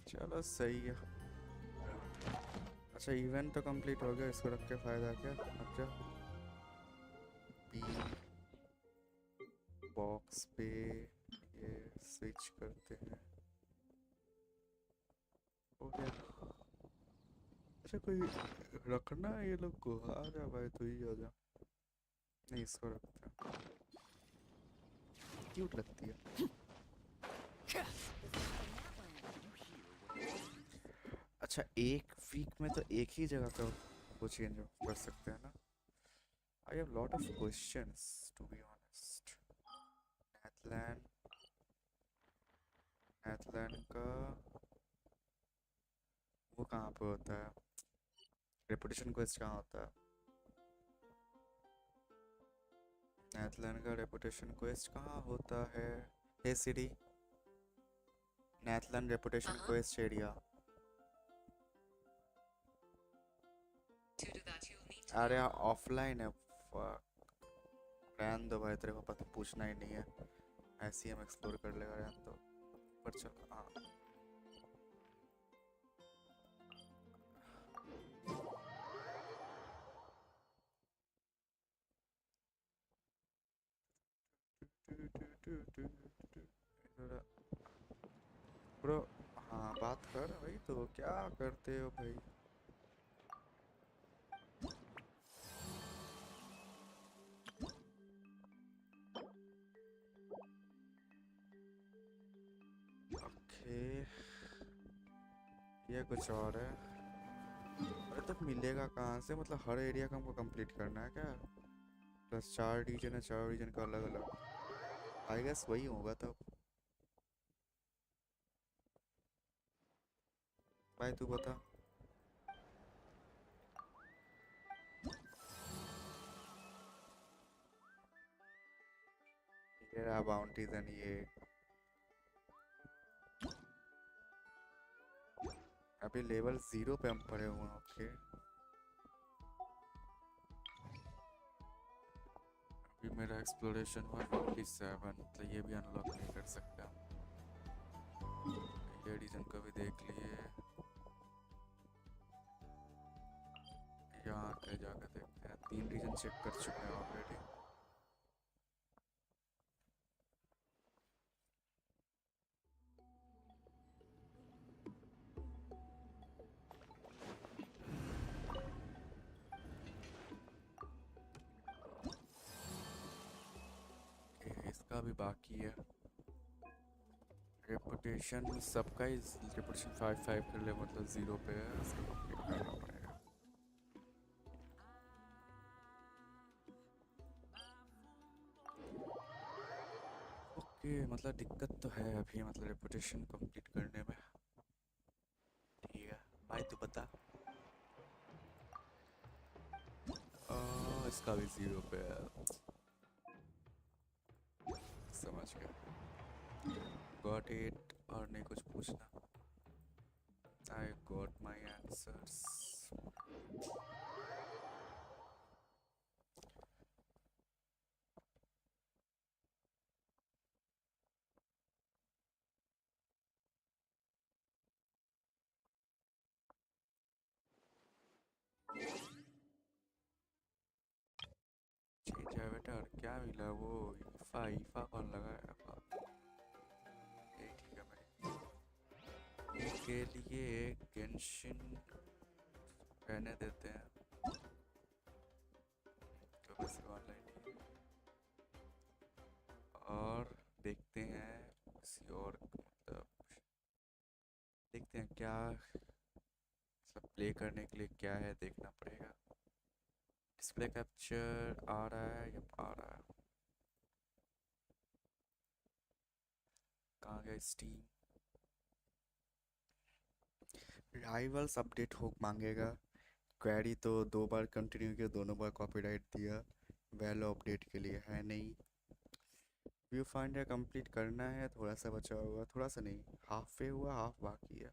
चलो सही है। अच्छा इवेंट तो कंप्लीट हो गया, इसको रख के फायदा क्या? अच्छा बॉक्स पे ये स्विच करते हैं। हो गया। अच्छा कोई रखना है ये लोग को? आ जा भाई तू ही आ जा। नहीं इसको रखते हैं, क्यूट लगती है। अच्छा एक वीक में तो एक ही जगह का वो चेंज कर सकते हैं ना? I have lot of questions to be honest. Netherland Netherland का वो कहाँ पे होता है? रेपुटेशन क्वेस्ट कहाँ होता है? नेथलैंड का रेपुटेशन क्वेस्ट कहाँ होता है? हे सिटी, नेथलैंड रेपुटेशन क्वेस्ट एरिया। अरे ऑफलाइन है। रहने दो भाई, तेरे को पता पूछना ही नहीं है, ऐसे ही हम एक्सप्लोर कर लेगा। रहने दो पर चलो। हाँ ब्रो, हाँ बात कर भाई। तो क्या करते हो भाई? ओके ये कुछ और है। अरे तो मिलेगा कहाँ से? मतलब हर एरिया का हमको कंप्लीट करना है क्या? प्लस 4 रीजन है, 4 रीजन का अलग अलग। आई गेस वही होगा तब। भाई तू बता। ये रहा बाउंटीज एंड ये अभी लेवल 0 पे हम पड़े हुए हैं। ओके अभी मेरा एक्सप्लोरेशन हुआ 47, तो ये भी अनलॉक नहीं कर सकते हम। रीजन का भी देख लिए, यहाँ आके जाकर देखते हैं। 3 रीजन चेक कर चुके हैं ऑलरेडी। इसका भी बाकी है। रेपुटेशन सबका ही रेपुटेशन 5 कर ले, मतलब 0 पे है, इसको कंप्लीट करना पड़ेगा। ओके, मतलब दिक्कत तो है अभी, मतलब रेपुटेशन कंप्लीट करने में। ठीक है भाई, तू बता। इसका भी 0 पे है, समझ गया। Got it. और नहीं कुछ पूछना? I got my answers. ठीक है बेटा, और क्या मिला? वो ईफा ईफा कौन लगाया? ठीक है भाई, के लिए गेंशिन रहने देते हैं तो बस ऑनलाइन। और देखते हैं किसी और, मतलब देखते हैं क्या सब प्ले करने के लिए क्या है, देखना पड़ेगा। डिस्प्ले कैप्चर आ रहा है या आ रहा है? कहाँ गया स्टीम? राइवल्स अपडेट हो मांगेगा। क्वेरी तो 2 बार कंटिन्यू किया, दोनों बार कॉपीराइट दिया। वैलो अपडेट के लिए है नहीं। व्यू फाइंडर कंप्लीट करना है, थोड़ा सा बचा हुआ, थोड़ा सा नहीं, हाफ पे हुआ, हाफ बाकी है।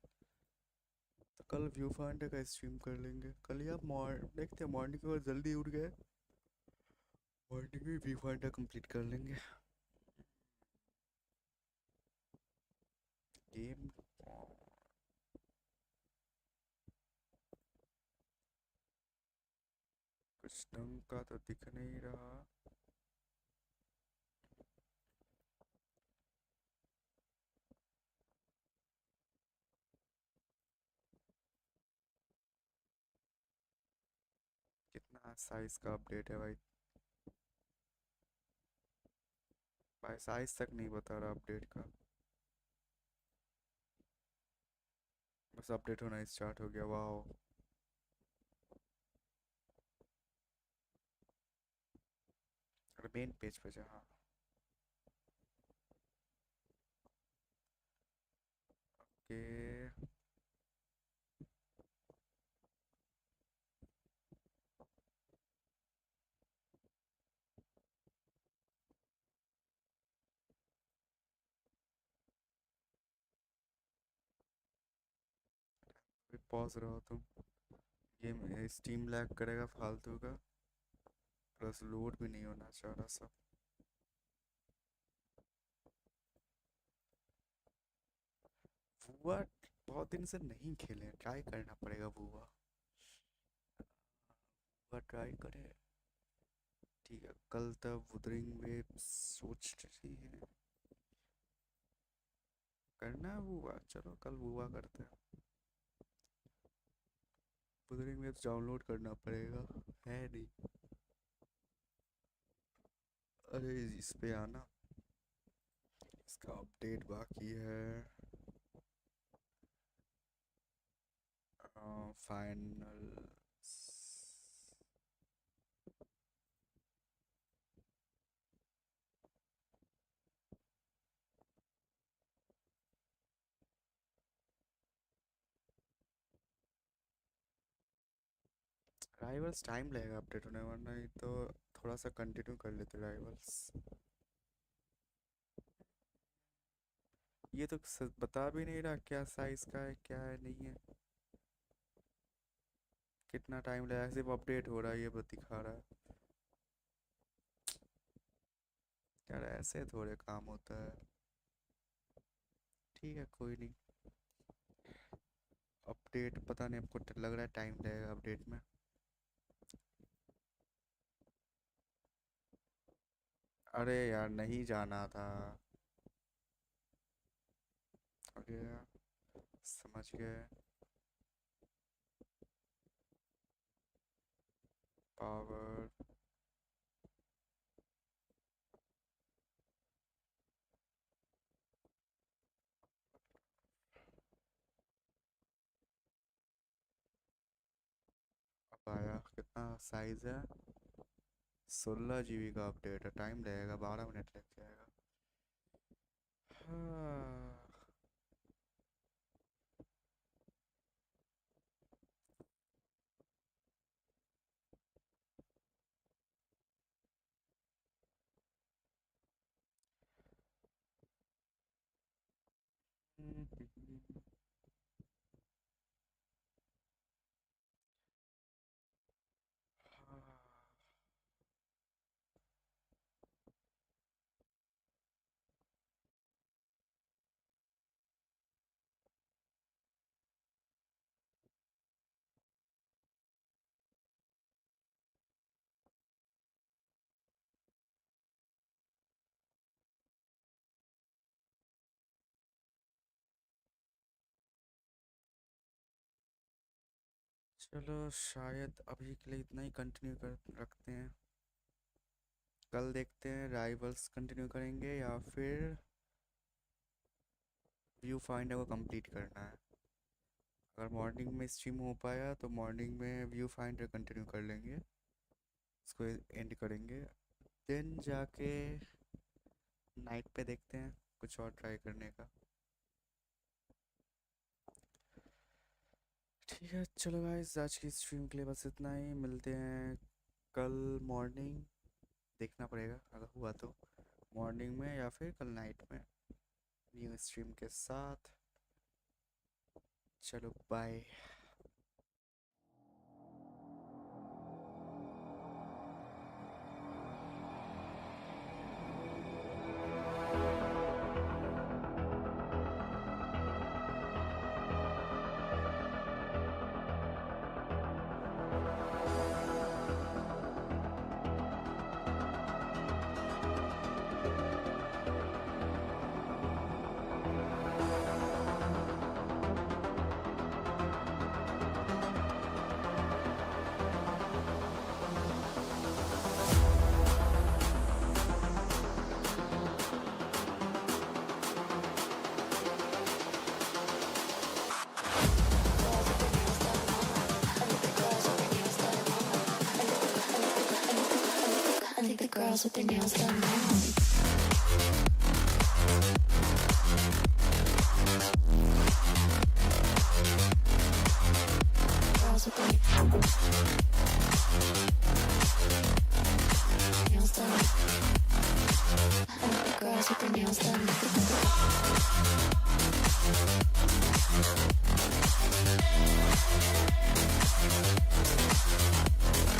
तो कल व्यू फाइंडर का स्ट्रीम कर लेंगे। कल या देखते हैं, मॉर्निंग को जल्दी उठ गए, मॉर्निंग में व्यू फाइंडर कंप्लीट कर लेंगे। गेम कुछ ढंग का तो दिख नहीं रहा। कितना साइज का अपडेट है भाई? भाई साइज तक नहीं बता रहा अपडेट का, बस अपडेट होना स्टार्ट हो गया। वाह, मेन पेज पे जा। हाँ, ओके। पॉज रहो तुम, गेम स्टीम लैग करेगा फालतू का, प्लस लोड भी नहीं होना चाह रहा सब। वुआ बहुत दिन से नहीं खेले, ट्राई करना पड़ेगा वुआ। वुआ ट्राई करें। ठीक है, कल तक वुदरिंग में सोच रही है करना है वुआ। चलो कल वुआ करते हैं। वुदरिंग में डाउनलोड करना पड़ेगा, है नहीं। अरे इस पे आना, इसका अपडेट बाकी है। फाइनल राइवल्स टाइम लगेगा अपडेट होने, वरना नहीं तो थोड़ा सा कंटिन्यू कर लेते राइवल्स। ये तो बता भी नहीं रहा क्या साइज का है, क्या है नहीं है, कितना टाइम लगेगा। सिर्फ अपडेट हो रहा है ये बस दिखा रहा है। यार ऐसे थोड़े काम होता है। ठीक है कोई नहीं। अपडेट पता नहीं, हमको लग रहा है टाइम लगेगा अपडेट में। अरे यार नहीं जाना था। अरे यार, समझ गए। पावर अब आया। कितना साइज है? 16 GB का अपडेट है। टाइम लगेगा, 12 मिनट लग जाएगा। हाँ। चलो शायद अभी के लिए इतना ही कंटिन्यू कर रखते हैं। कल देखते हैं राइवल्स कंटिन्यू करेंगे या फिर व्यू फाइंडर को कंप्लीट करना है। अगर मॉर्निंग में स्ट्रीम हो पाया तो मॉर्निंग में व्यू फाइंडर कंटिन्यू कर लेंगे, इसको एंड करेंगे। देन जाके नाइट पे देखते हैं कुछ और ट्राई करने का। ठीक है चलो गाइस, आज की स्ट्रीम के लिए बस इतना ही। मिलते हैं कल मॉर्निंग, देखना पड़ेगा अगर हुआ तो मॉर्निंग में या फिर कल नाइट में न्यू स्ट्रीम के साथ। चलो bye. Girls with their nails done now. Girls with their nails done. I like the girls with their nails done.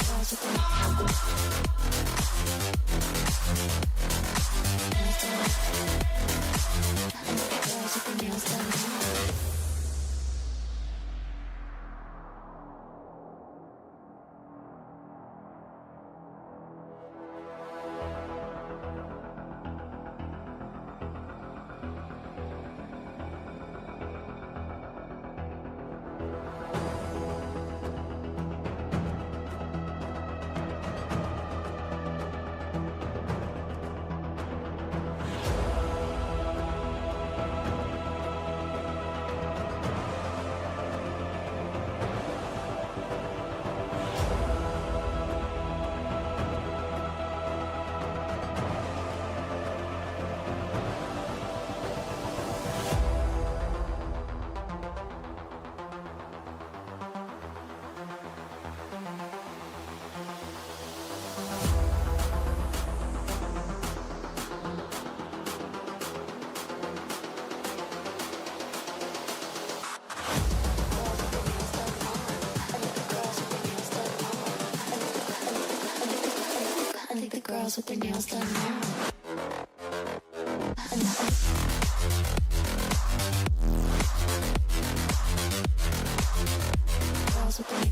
Girls with their girls with their nails done now. possibly.